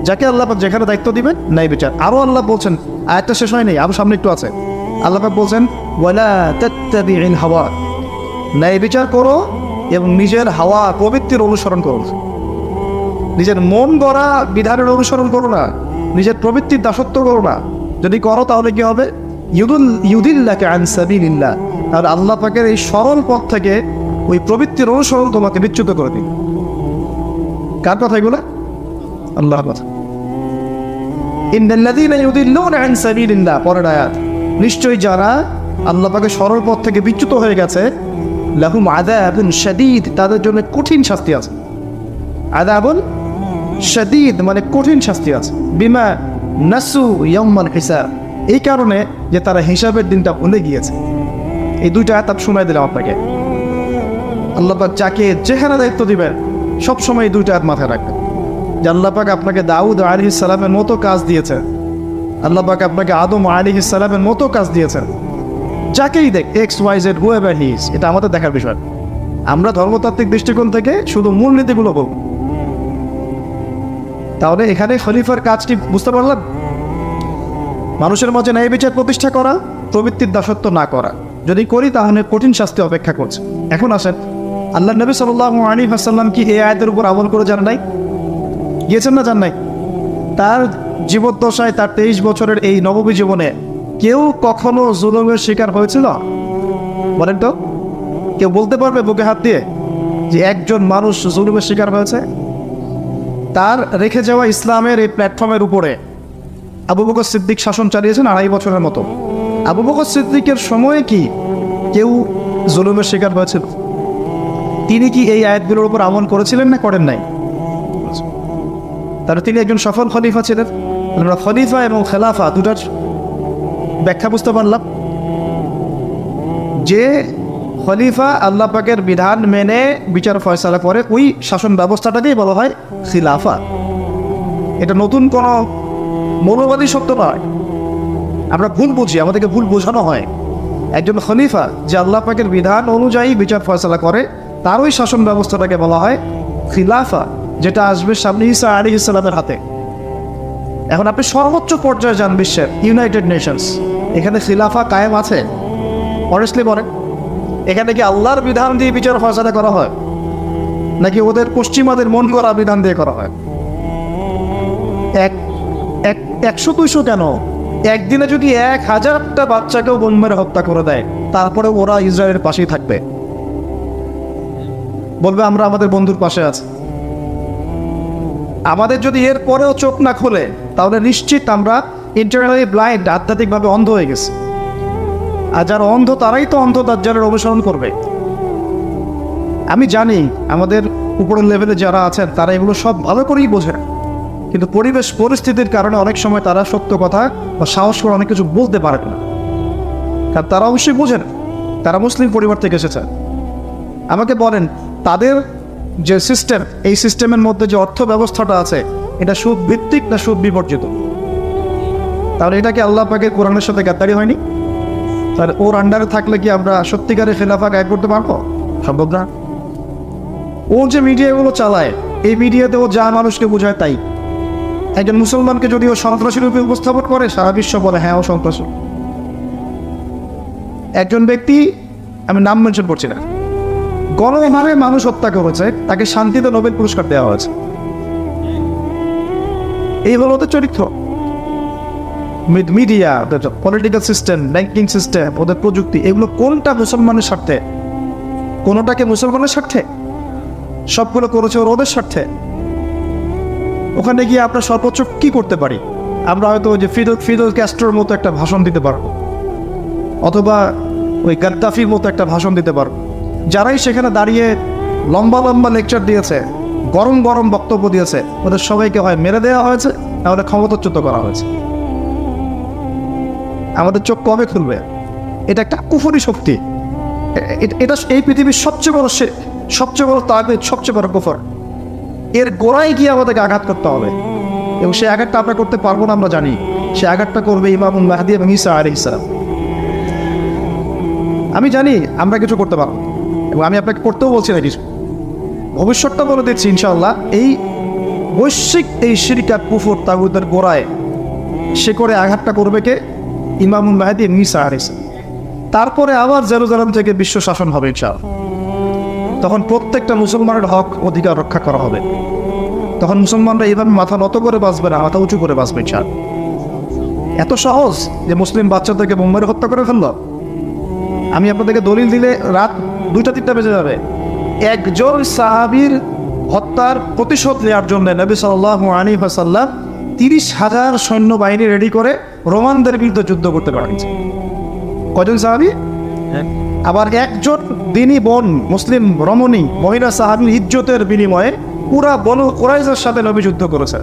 যাকে আল্লাহ পাক যেখানে দায়িত্ব দিবেন ন্যায় বিচার। আরও আল্লাহ বলছেন, আয়াতটা শেষ হয়নি, আরও সামনে একটু আছে, আল্লাহ পাক বলছেন ওয়ালা তাত্তাবিউল হাওয়া, ন্যায় বিচার করো এবং নিজের হাওয়া প্রবৃত্তির অনুসরণ করো। নিজের মন গড়া বিধানের অনুসরণ করো না, নিজের প্রবৃত্তির দাসত্ব করো না। যদি করো তাহলে কি হবে? ইউদিল্লাকা আন সাবিলিল্লাহ, তাহলে আল্লাহ পাকের এই সরল পথ থেকে ওই প্রবৃত্তির অনুসরণ তোমাকে বিচ্যুত করে দিবে। কার কথা এগুলো? আল্লাহর কথা। ইন্নাল্লাযীনা ইউদিল্লুনা আন সাবিলিল্লাহ, পরের আয়াত, নিশ্চয়ই যারা আল্লাহ পাকের সরল পথ থেকে বিচ্যুত হয়ে গেছে, লাহুম আযাবুন শাদীদ, তাদের জন্য কঠিন শাস্তি আছে। আযাবুন শাদীদ মানে কঠিন শাস্তি আছে। বিমা নাসু ইয়াউমাল হিসাব, এই কারণে যে তারা হিসাবের দিনটা ভুলে গিয়েছে। এই দুইটা আয়াত শোনাই দিলাম আপনাকে। আল্লাহ পাক যাকে যেখানে দায়িত্ব দিবেন সবসময় এই দুইটা আয়াত মাথায় রাখবেন, যে আল্লাহ পাক আপনাকে দাউদ আলাইহিস সালামের মতো কাজ দিয়েছেন, আল্লাহ পাক আপনাকে আদম আলাইহিস সালামের মতো কাজ দিয়েছেন। যাকেই দেখ, X Y Z whoever he is, এটা আমাদের দেখার বিষয়। আমরা ধর্মতাত্ত্বিক দৃষ্টিকোণ থেকে শুধু মূলনীতিগুলো বলব। তাহলে এখানে খলিফার কাজটি বুঝতে পারলাম, মানুষের মাঝে ন্যায় বিচার প্রতিষ্ঠা করা, প্রবৃত্তির দাসত্ব না করা। যদি করি তাহলে কঠিন শাস্তি অপেক্ষা করছে। এখন আসেন, আল্লাহ নবী সাল্লাল্লাহু আলাইহি ওয়াসাল্লাম কি এই আয়াতের উপর আমল করে যান নাই? গিয়েছেন না, যান নাই? তার জীবদ্দশায়, তার 23 বছরের এই নববী জীবনে কেউ কখনো জুলুমের শিকার হয়েছিল? বলেন তো, কেউ বলতে পারবে বুকে হাত দিয়ে যে একজন মানুষ জুলুমের শিকার হয়েছে? তার রেখে যাওয়া ইসলামের এই প্ল্যাটফর্মের উপরে আবু বকর সিদ্দিক শাসন চালিয়েছেন 2.5 বছরের মতো। আবু বকর সিদ্দিকের সময়ে কি কেউ জুলুমের শিকার হয়েছিল? তিনি কি এই আয়াতগুলোর উপর আমল করেছিলেন না করেন নাই? তাহলে তিনি একজন সফল খলিফা ছিলেন। আমরা খলিফা এবং খেলাফা দুটার ব্যাখ্যা বুঝতে পারলাম। যে খলিফা আল্লাহ পাকের বিধান মেনে বিচার ফয়সালা করে, ওই শাসন ব্যবস্থাটাকেই বলা হয় খিলাফা। এটা নতুন কোনো মৌলবাদী শব্দ নয়, আমরা ভুল বুঝি, আমাদেরকে ভুল বোঝানো হয়। একজন খলিফা যে আল্লাহ পাকের বিধান অনুযায়ী বিচার ফয়সালা করে, তার ওই শাসন ব্যবস্থাটাকে বলা হয় খিলাফা, যেটা আসবে সামনে ঈসা আলাইহিস সালামের হাতে। এখন আপনি সর্বোচ্চ পর্যায়ে যান বিশ্বের, ইউনাইটেড নেশনস, এখানে খিলাফা কায়েম আছে? অনেস্টলি বলেন, এখানে কি আল্লাহর বিধান দিয়ে বিচার ফয়সালা করা হয়, নাকি ওদের পশ্চিমাদের মন করা বিধান দিয়ে করা হয়? 100-200 কেন, একদিনে যদি 1000টা বাচ্চাকেও বোম মেরে হত্যা করে দেয়, তারপরে ওরা ইসরায়েলের পাশেই থাকবে, বলবে আমরা আমাদের বন্ধুর পাশে আছি। আমাদের যদি এর পরেও চোখ না খোলে, তাহলে নিশ্চিত আমরা ইন্টারনালি ব্লাইন্ড, আধ্যাত্মিকভাবে অন্ধ হয়ে গেছে। আর যারা অন্ধ তারাই তো অন্ধ দাজ্জালের অনুসরণ করবে। আমি জানি আমাদের উপরের লেভেলে যারা আছেন তারা এগুলো সব ভালো করেই বোঝে, কিন্তু পরিবেশ পরিস্থিতির কারণে অনেক সময় তারা সত্য কথা বা সাহস করে অনেক কিছু বলতে পারে না, কারণ তারা অবশ্যই বোঝেন তারা মুসলিম পরিবার থেকে এসেছে। আমাকে বলেন তাদের যে সিস্টেম, এই সিস্টেমের মধ্যে যে অর্থ ব্যবস্থাটা আছে এটা সুদ ভিত্তিক না সুদ বিবর্জিত? তাহলে এটা কি আল্লাহ পাকের কোরআনের সাথে গাদ্দারি হয়নি? তাহলে ওর আন্ডারে থাকলে কি আমরা সত্যিকারের খেলাফা গায়ে করতে পারবো? সম্ভব না। ও যে মিডিয়াগুলো চালায়, এই মিডিয়াতে ও যা মানুষকে বোঝায় তাই। একজন মুসলমানকে যদি ও সন্ত্রাসী রূপে উপস্থাপন করে, সারা বিশ্ব বলে হ্যাঁ ও সন্ত্রাসী। একজন ব্যক্তি, আমি নাম মেনশন করছি না, গণহারে মানুষ হত্যা করেছে, তাকে শান্তিতে নোবেল পুরস্কার দেওয়া হয়েছে। এই হলো ওদের চরিত্র। Media, political system, banking system, ওদের প্রযুক্তি, এগুলো কোনটা মুসলমানের স্বার্থে? কোনোটাকে মুসলমানের স্বার্থে? সবগুলো করেছে ওদের স্বার্থে। ওখানে গিয়ে আমরা সর্বোচ্চ কি করতে পারি? আমরা হয়তো ওই যে ফিদেল ক্যাস্ট্রোর মতো একটা ভাষণ দিতে পারবো, অথবা ওই গাদ্দাফির মতো একটা ভাষণ দিতে পারবো। যারাই সেখানে দাঁড়িয়ে লম্বা লম্বা লেকচার দিয়েছে, গরম গরম বক্তব্য দিয়েছে, ওদের সবাইকে হয় মেরে দেওয়া হয়েছে, নাহলে ক্ষমতাচ্যুত করা হয়েছে। আমাদের চোখ কবে খুলবে? এটা একটা কুফরি শক্তি। এটা এই পৃথিবীর সবচেয়ে বড় সবচেয়ে বড় তাগীদ, সবচেয়ে বড় কুফর। এর গোড়ায় গিয়ে আমাদেরকে আঘাত করতে হবে, এবং সেই আঘাতটা আমরা করতে পারবো না, আমরা জানি। সে আঘাতটা করবে ইমামুল মাহদী এবং ঈসা আলাইহিস সালাম। আমি জানি আমরা কিছু করতে পারবো, এবং আমি আপনাকে করতেও বলছি না কিছু, ভবিষ্যৎটা বলে দিচ্ছি ইনশাআল্লাহ। এই বৈশ্বিক এই শিরক আর কুফর তাগুতের গোড়ায় সে করে আঘাতটা করবে কে? ইমামুল মাহদী এবং ঈসা আলাইহিস সালাম। তারপরে আবার জেরুজালেম থেকে বিশ্ব শাসন হবে ইনশাআল্লাহ। তখন প্রত্যেকটা মুসলমানের হক অধিকার রক্ষা করা হবে। তখন মুসলমানরা এইভাবে মাথা নত করে বাঁচবে না, মাথা উঁচু করে বাঁচবে ইনশাআল্লাহ। এত সহজ যে মুসলিম বাচ্চাদেরকে বোম্বারে হত্যা করে ফেলল? আমি আপনাদেরকে দলিল দিলে রাত 2টা-3টা বেজে যাবে। একজন সাহাবীর হত্যার প্রতিশোধ নেওয়ার জন্য নবী সাল্লাল্লাহু আলাইহি ওয়াসাল্লাম 30,000 সৈন্যবাহিনী রেডি করে রোমানদের বিরুদ্ধে যুদ্ধ করতে পারেছে। কজন সাহাবী? আবার একজন দিনী বোন, মুসলিম রমণী মহিলা সাহাবীর ইজ্জতের বিনিময়ে পুরা বনু কুরাইজার সাথে নবী যুদ্ধ করেছে।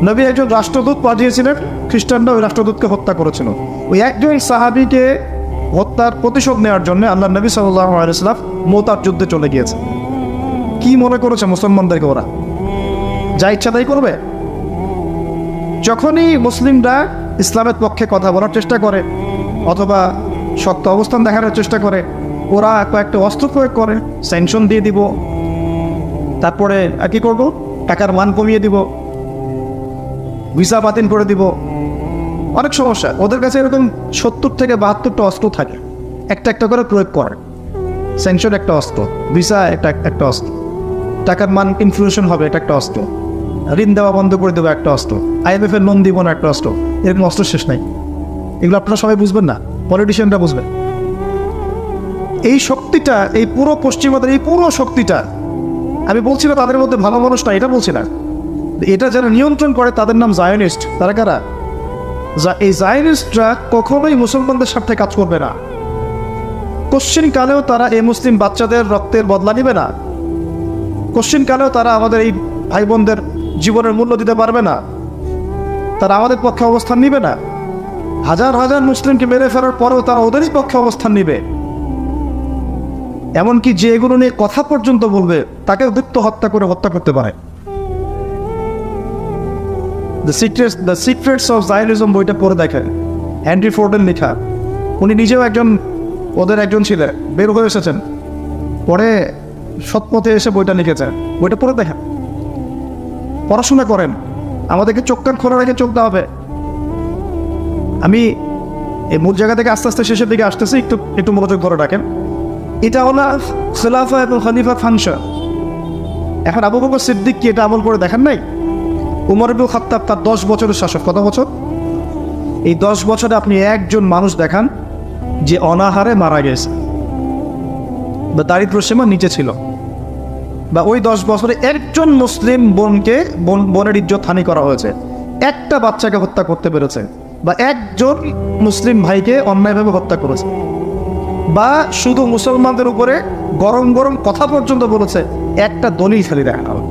নবী একজন রাষ্ট্রদূত পাঠিয়েছিলেন, খ্রিস্টানরা ওই রাষ্ট্রদূতকে হত্যা করেছিল। ওই একজন সাহাবীকে হত্যার প্রতিশোধ নেওয়ার জন্য আল্লাহ নবী সাল্লাল্লাহু আলাইহি ওয়াসাল্লাম মুতার যুদ্ধে চলে গিয়েছে। কি মনে করেছে মুসলমানদেরকে ওরা যা ইচ্ছা তাই করবে? যখনই মুসলিমরা ইসলামের পক্ষে কথা বলার চেষ্টা করে অথবা শক্ত অবস্থান দেখানোর চেষ্টা করে, ওরা কয়েকটা অস্ত্র প্রয়োগ করে, স্যাংশন দিয়ে দিব, তারপরে কি করব, টাকার মান কমিয়ে দিব, ভিসা বাতিল করে দিব। অনেক সমস্যা ওদের কাছে, এরকম 70 থেকে 72টা অস্ত্র থাকে, একটা একটা করে প্রয়োগ করে। স্যাংশন একটা অস্ত্র, ভিসা একটা অস্ত্র, টাকার মান ইনফ্লেশন হবে এটা একটা অস্ত্র, ঋণ দেওয়া বন্ধ করে দেবো একটা অস্ত্র, IMF এর লোন দিব না একটা অস্ত্র। এরকম অস্ত্র শেষ নাই। এগুলো আপনারা সবাই বুঝবেন না, পলিটিশিয়ানরা বুঝবেন। এই শক্তিটা, এই পুরো পশ্চিমাদের এই পুরো শক্তিটা, আমি বলছি না তাদের মধ্যে ভালো মানুষ না, এটা বলছি না, এটা যারা নিয়ন্ত্রণ করে তাদের নাম জায়নিস্ট। তারা কারা? এই জায়নিস্টরা কখনোই মুসলমানদের স্বার্থে কাজ করবে না। কোশ্চিন কালেও তারা এই মুসলিম বাচ্চাদের রক্তের বদলা নিবে না। কোশ্চিন কালেও তারা আমাদের এই ভাই বোনদের জীবনের মূল্য দিতে পারবে না। তারা আমাদের পক্ষে অবস্থান নিবে না। হাজার হাজার মুসলিমকে মেরে ফেলার পরেও তারা ওদেরই পক্ষে অবস্থান নিবে। এমনকি যে এগুলো নিয়ে কথা পর্যন্ত বলবে তাকে দীপ্ত হত্যা করতে পারে। দ্য সিক্রেটস অফ জায়নিজম বইটা পড়ে দেখেন, হেনরি ফোর্ডের লেখা। উনি নিজেও ওদের একজন ছিলেন, বের হয়ে এসেছেন, পরে সৎপথে এসে বইটা লিখেছেন। বইটা পড়ে দেখেন, পড়াশোনা করেন। আমাদেরকে চোখ কান খোলা রেখে চলতে হবে। আমি এই মূল জায়গা থেকে আস্তে আস্তে শেষের দিকে আসতেছি, একটু মনোযোগ ধরে রাখেন। এটা হলো খেলাফা এবং খলিফা ফাংশন। এখন আবু বকর সিদ্দিক কি এটা আমল করে দেখেন নাই? উমর ইবনে খাত্তাব তার 10 বছরের শাসক, কত বছর? এই 10 বছরে আপনি একজন মানুষ দেখান যে অনাহারে মারা গেছে বা দারিদ্র সীমার নিচে ছিল, বা ওই 10 বছরে একজন মুসলিম বোনের ইজ্জত হানি করা হয়েছে, একটা বাচ্চাকে হত্যা করতে পেরেছে, বা একজন মুসলিম ভাইকে অন্যায়ভাবে হত্যা করেছে। বা শুধু মুসলমানদের উপরে গরম গরম কথা পর্যন্ত বলেছে, একটা দলিল খালি দেখা হবে।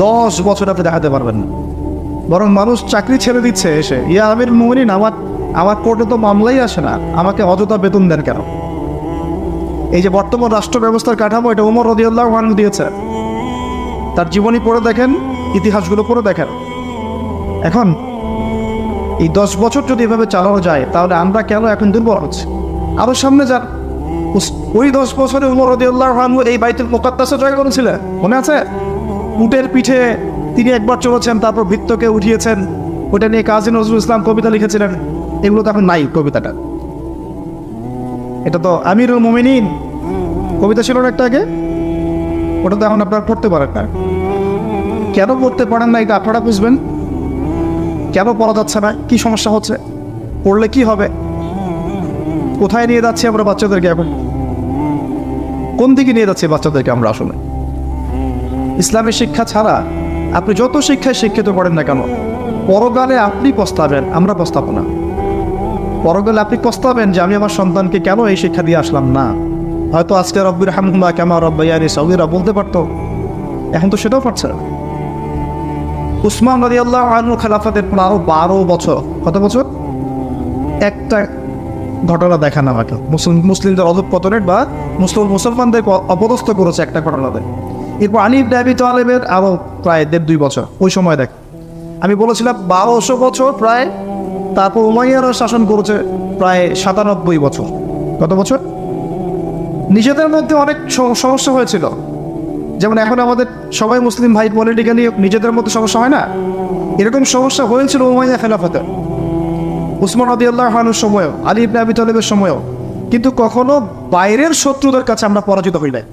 10 বছর আপনি দেখাতে পারবেন না। বরং মানুষ চাকরি ছেড়ে দিচ্ছে এসে, ইয়া আমির মুমিনিন, আমার কোর্টে তো মামলাই আসে না, আমাকে অযথা বেতন দেন কেন? এই যে বর্তমান রাষ্ট্র ব্যবস্থার কাঠামো, এটা ওমর রাদিয়াল্লাহু আনহু দিয়েছে। তার জীবনী পড়ে দেখেন, ইতিহাসগুলো পড়ে দেখেন। এখন এই 10 বছর যদি এভাবে চালানো যায়, তাহলে আমরা কেন এখন দুর্বল হচ্ছি? আরো সামনে যান, ওই 10 বছরে ওমর রাদিয়াল্লাহু আনহু এই বাইতুল মুকাদ্দাসে জয় করেছিলেন, মনে আছে? উটের পিঠে তিনি একবার চলেছেন, তারপর বৃত্তকে উঠিয়েছেন। ওটা নিয়ে কাজী নজরুল ইসলাম কবিতা লিখেছিলেন। এগুলো তো এখন নাই। কবিতাটা, এটা তো আমিরুল মুমিনিন কবিতা ছিল না একটা আগে, ওটা তো এখন আপনারা পড়তে পারেন না। কেন পড়তে পারেন না এটা আপনারা বুঝবেন। কেন পড়া যাচ্ছে না, কি সমস্যা হচ্ছে, পড়লে কি হবে, কোথায় নিয়ে যাচ্ছি আমরা বাচ্চাদেরকে, এখন কোন দিকে নিয়ে যাচ্ছি বাচ্চাদেরকে আমরা? আসলে ইসলামের শিক্ষা ছাড়া আপনি যত শিক্ষায় শিক্ষিত করেন না কেন, পরকালে আপনি পস্তাবেন, আমরা পস্তাবো না। পরকালে আপনি পস্তাবেন যে আমি আমার সন্তানকে কেন এই শিক্ষা দিয়ে আসলাম না। হয়তো আজকে রব্বির হামহুমা কামা রব্বায়ানি সগীরা বলতে পারতো, এখন তো সেটাও পারছে না। উসমান রাদিয়াল্লাহু আনহু খেলাফতের পর আরো 12 বছর, কত বছর? একটা ঘটনা দেখান আমাকে মুসলিমদের অধঃপতনের বা মুসলমানদেরকে অপদস্থ করেছে একটা ঘটনাতে। এরপর আলী ইবনে আবি তালেবের আরো প্রায় 1.5-2 বছর, ওই সময় দেখ আমি বলেছিলাম 1200 বছর প্রায়। তারপর উমাইয়ারা শাসন করেছে প্রায় 97 বছর। কত বছর? নিজেদের মধ্যে অনেক সমস্যা হয়েছিল। যেমন এখন আমাদের সবাই মুসলিম ভাই, পলিটিক্যালি নিজেদের মধ্যে সমস্যা হয় না, এরকম সমস্যা হয়েছিল উমাইয়া খেলাফতে, উসমান রাদিয়াল্লাহু আনহুর সময়ও, আলী ইবনে আবি তালেবের সময়ও। কিন্তু কখনো বাইরের শত্রুদের কাছে আমরা পরাজিত হই নাই।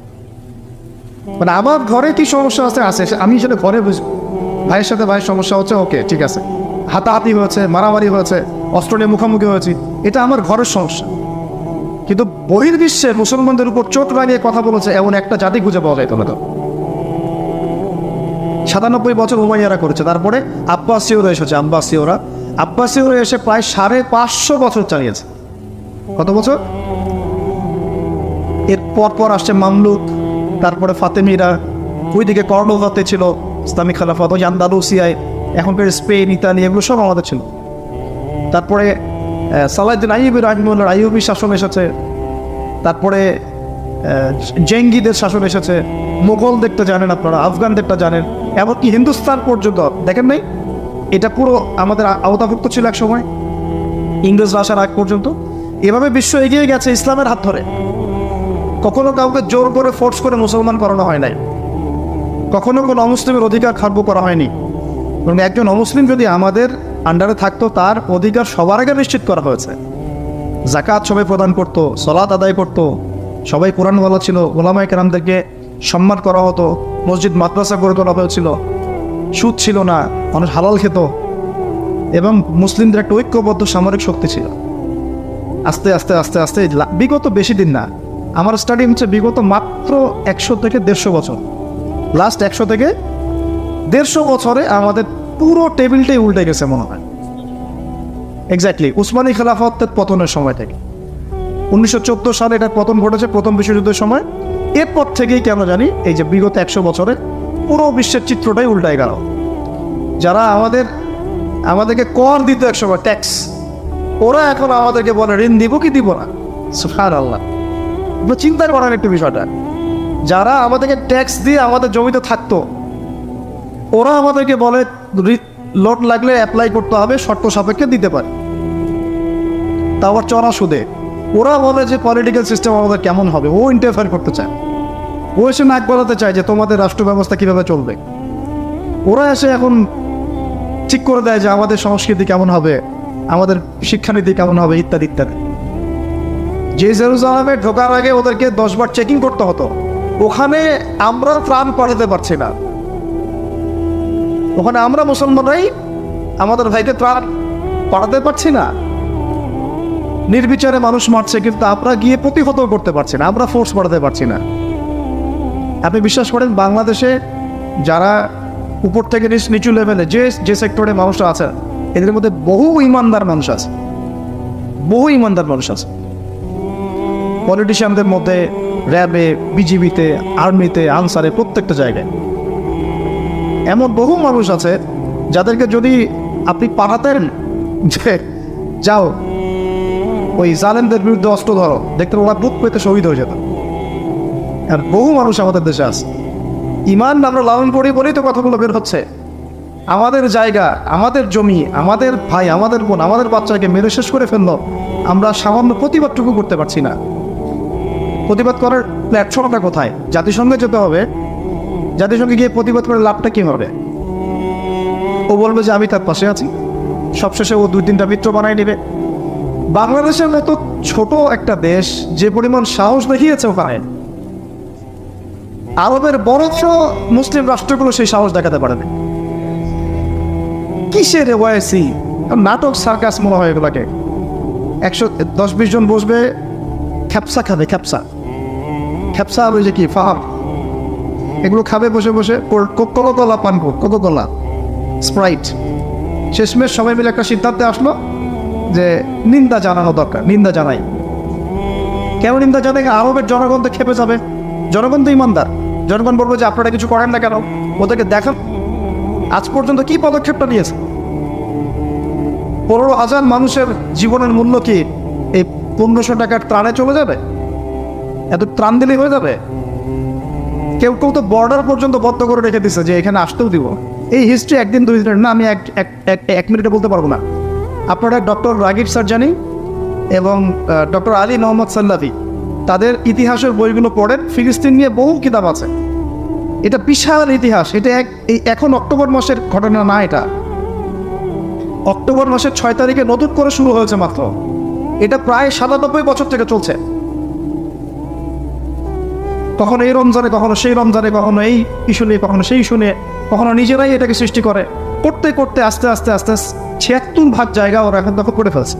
মানে আমার ঘরে কি সমস্যা আছে, আমি সেটা ঘরে বুঝবো। ভাইয়ের সাথে ভাইয়ের সমস্যা হচ্ছে, ওকে ঠিক আছে, হাতাহাতি হয়েছে, মারামারি হয়েছে, অস্ত্র নিয়ে মুখোমুখি হয়েছি, এটা আমার ঘরের সমস্যা। কিন্তু বহির্বিশ্বে মুসলমানদের উপর চোখ লাগিয়ে কথা বলেছে এমন একটা জাতি খুঁজে পাওয়া যায় না। তো 97 বছর উমাইয়ারা করেছে। তারপরে আব্বাসীয়রা এসেছে, আব্বাসীয়রা এসে প্রায় 550 বছর চালিয়েছে। কত বছর? এর পর আসছে মামলুক, তারপরে ফাতেমিরা, ওইদিকে কর্ডোভাতে ছিল ইসলামিক খেলাফত, ওই আন্দালুসিয়ায়, এখনকার স্পেন, ইতালি, এগুলো সব আমাদের ছিল। তারপরে সালাহউদ্দিন আইয়ুবী রাহিমাহুল্লাহ আইয়ুবী শাসন এসেছে। তারপরে জেঙ্গিদের শাসন এসেছে। মোগলদেরটা জানেন আপনারা, আফগানদেরটা জানেন, এমনকি হিন্দুস্তান পর্যন্ত দেখেন নাই? এটা পুরো আমাদের আওতাভুক্ত ছিল এক সময়, ইংরেজরা আসার আগ পর্যন্ত। এভাবে বিশ্ব এগিয়ে গেছে ইসলামের হাত ধরে। কখনো কাউকে জোর করে ফোর্স করে মুসলমান করানো হয় নাই, কখনো কোনো অমুসলিমের অধিকার খার্ব করা হয়নি। এবং একজন অমুসলিম যদি আমাদের আন্ডারে থাকতো, তার অধিকার সবার আগে নিশ্চিত করা হয়েছে। যাকাত সবাই প্রদান করতো, সালাত আদায় করতো, সবাই কোরআনওয়ালা ছিল, ওলামায়ে কেরামদেরকে সম্মান করা হতো, মসজিদ মাদ্রাসা গড়ে তোলা হয়েছিল, সুদ ছিল না, মানুষ হালাল খেত, এবং মুসলিমদের একটা ঐক্যবদ্ধ সামরিক শক্তি ছিল। আস্তে আস্তে আস্তে আস্তে বিগত বেশি দিন না, আমার স্টাডি হচ্ছে বিগত মাত্র 100 থেকে 150 বছর, লাস্ট 100 থেকে 150 বছরে আমাদের পুরো টেবিলটাই উল্টে গেছে মনে হয়। এক্স্যাক্টলি উসমানী খেলাফতের পতনের সময় থেকে 1914 সালে এটার পতন ঘটেছে, প্রথম বিশ্বযুদ্ধের সময়। এরপর থেকেই কেন জানি এই যে বিগত 100 বছরে পুরো বিশ্বের চিত্রটাই উল্টায় গেল। যারা আমাদেরকে কর দিত একসময়, ট্যাক্স, ওরা এখন আমাদেরকে বলে ঋণ দিব কি দিব না। সুবহানাল্লাহ, চিন্তা করার একটু বিষয়টা। যারা আমাদেরকে ট্যাক্স দিয়ে আমাদের জমিতে থাকতো, ওরা আমাদেরকে বলে লোন লাগলে অ্যাপ্লাই করতে হবে, শর্ত সাপেক্ষে দিতে পারে, তা আবার চড়া সুদে। ওরা বলে যে পলিটিক্যাল সিস্টেম আমাদের কেমন হবে, ও ইন্টারফেয়ার করতে চায়, ও এসে নাক গলাতে চায় যে তোমাদের রাষ্ট্র ব্যবস্থা কীভাবে চলবে। ওরা এসে এখন ঠিক করে দেয় যে আমাদের সংস্কৃতি কেমন হবে, আমাদের শিক্ষানীতি কেমন হবে, ইত্যাদি ইত্যাদি। যে জেরুজালেমে ঢোকার আগে ওদেরকে 10 বার চেকিং করতে হতো, ওখানে আমরা ত্রাণ পাঠাতে পারছি না। ওখানে আমরা মুসলমানরাই আমাদের ভাইকে ত্রাণ পাঠাতে পারছি না, নির্বিচারে মানুষ মারছে, কিন্তু আমরা গিয়ে প্রতিহত করতে পারছি না, আমরা ফোর্স পাঠাতে পারছি না। আপনি বিশ্বাস করেন, বাংলাদেশে যারা উপর থেকে নিচু লেভেলে যে সেক্টরে মানুষরা আছে, এদের মধ্যে বহু ইমানদার মানুষ আছে, বহু ইমানদার মানুষ আছে। পলিটিশিয়ানদের মধ্যে, র্যাবে, বিজিবিতে, আর্মিতে, আনসারে, প্রত্যেকটা জায়গায় এমন বহু মানুষ আছে যাদেরকে যদি আপনি পাঠাতেন যে যাও ওই জালেমদের বিরুদ্ধে অস্ত্র ধরো, দেখতেন ওরা বুক পেতে শহীদ হয়ে যেত। আর বহু মানুষ আমাদের দেশে আছে, ইমান আমরা লালন করি বলেই তো কথাগুলো বের হচ্ছে। আমাদের জায়গা, আমাদের জমি, আমাদের ভাই, আমাদের বোন, আমাদের বাচ্চাকে মেরে শেষ করে ফেললো, আমরা সামান্য প্রতিবাদটুকু করতে পারছি না। প্রতিবাদ করার প্ল্যাটফর্মটা কোথায়? জাতিসংঘে যেতে হবে। জাতিসংঘে গিয়ে প্রতিবাদ করে লাভটা কী হবে? ও বলবে যে আমি তার পাশে আছি, সবশেষে ও 2-3টা মিত্র বানায় নেবে। বাংলাদেশের মতো ছোট একটা দেশ যে পরিমাণ সাহস দেখিয়েছে ওখানে, আরবের বড় মুসলিম রাষ্ট্রগুলো সেই সাহস দেখাতে পারে না। কিসের ওয়াইসি নাটক, সার্কাস মনে হয় এগুলাকে। 110-20 জন বসবে, খ্যাপসা খাবে, খ্যাপসা আর ওই যে কি ফাহাম, এগুলো খাবে বসে বসে। কোকোকোলা পান করো, কোকোকোলা, স্প্রাইট। শেষমেশ সবাই মিলে একটা সিদ্ধান্তে আসলো যে নিন্দা জানানো দরকার, নিন্দা জানাই। কেন নিন্দা জানাই? আরবের জনগণ তো খেপে যাবে, জনগণ তো ইমানদার। জনগণ বলবো যে আপনারা কিছু করেন না কেন, ওদেরকে দেখান আজ পর্যন্ত কি পদক্ষেপটা নিয়েছে। 15,000 মানুষের জীবনের মূল্য কি এই 1500 টাকার ত্রাণে চলে যাবে? এত ত্রাণ দিলেই হয়ে যাবে? কেউ কেউ তো বর্ডার পর্যন্ত বন্ধ করে রেখে দিচ্ছে যে এখানে আসতেও দিব। এই হিস্ট্রি 1-2 দিনের না, আমি এক মিনিটে বলতে পারবো না। আপনারা ডক্টর রাগিব সারজানি এবং ডক্টর আলী মোহাম্মদ সাল্লাফি তাদের ইতিহাসের বইগুলো পড়েন। ফিলিস্তিন নিয়ে বহু কিতাব আছে। এটা বিশাল ইতিহাস। এটা এখন অক্টোবর মাসের ঘটনা না, এটা অক্টোবর মাসের 6 তারিখে নতুন করে শুরু হয়েছে মাত্র। এটা প্রায় 97 বছর থেকে চলছে। কখনো এই রমজানে, কখনো সেই রমজানে, কখনো এই ইস্যু নিয়ে, কখনো সেই ইস্যু নিয়ে, কখনো নিজেরাই এটাকে সৃষ্টি করে। করতে করতে আস্তে আস্তে 76 ভাগ জায়গা ওরা এখন দখল করে ফেলছে।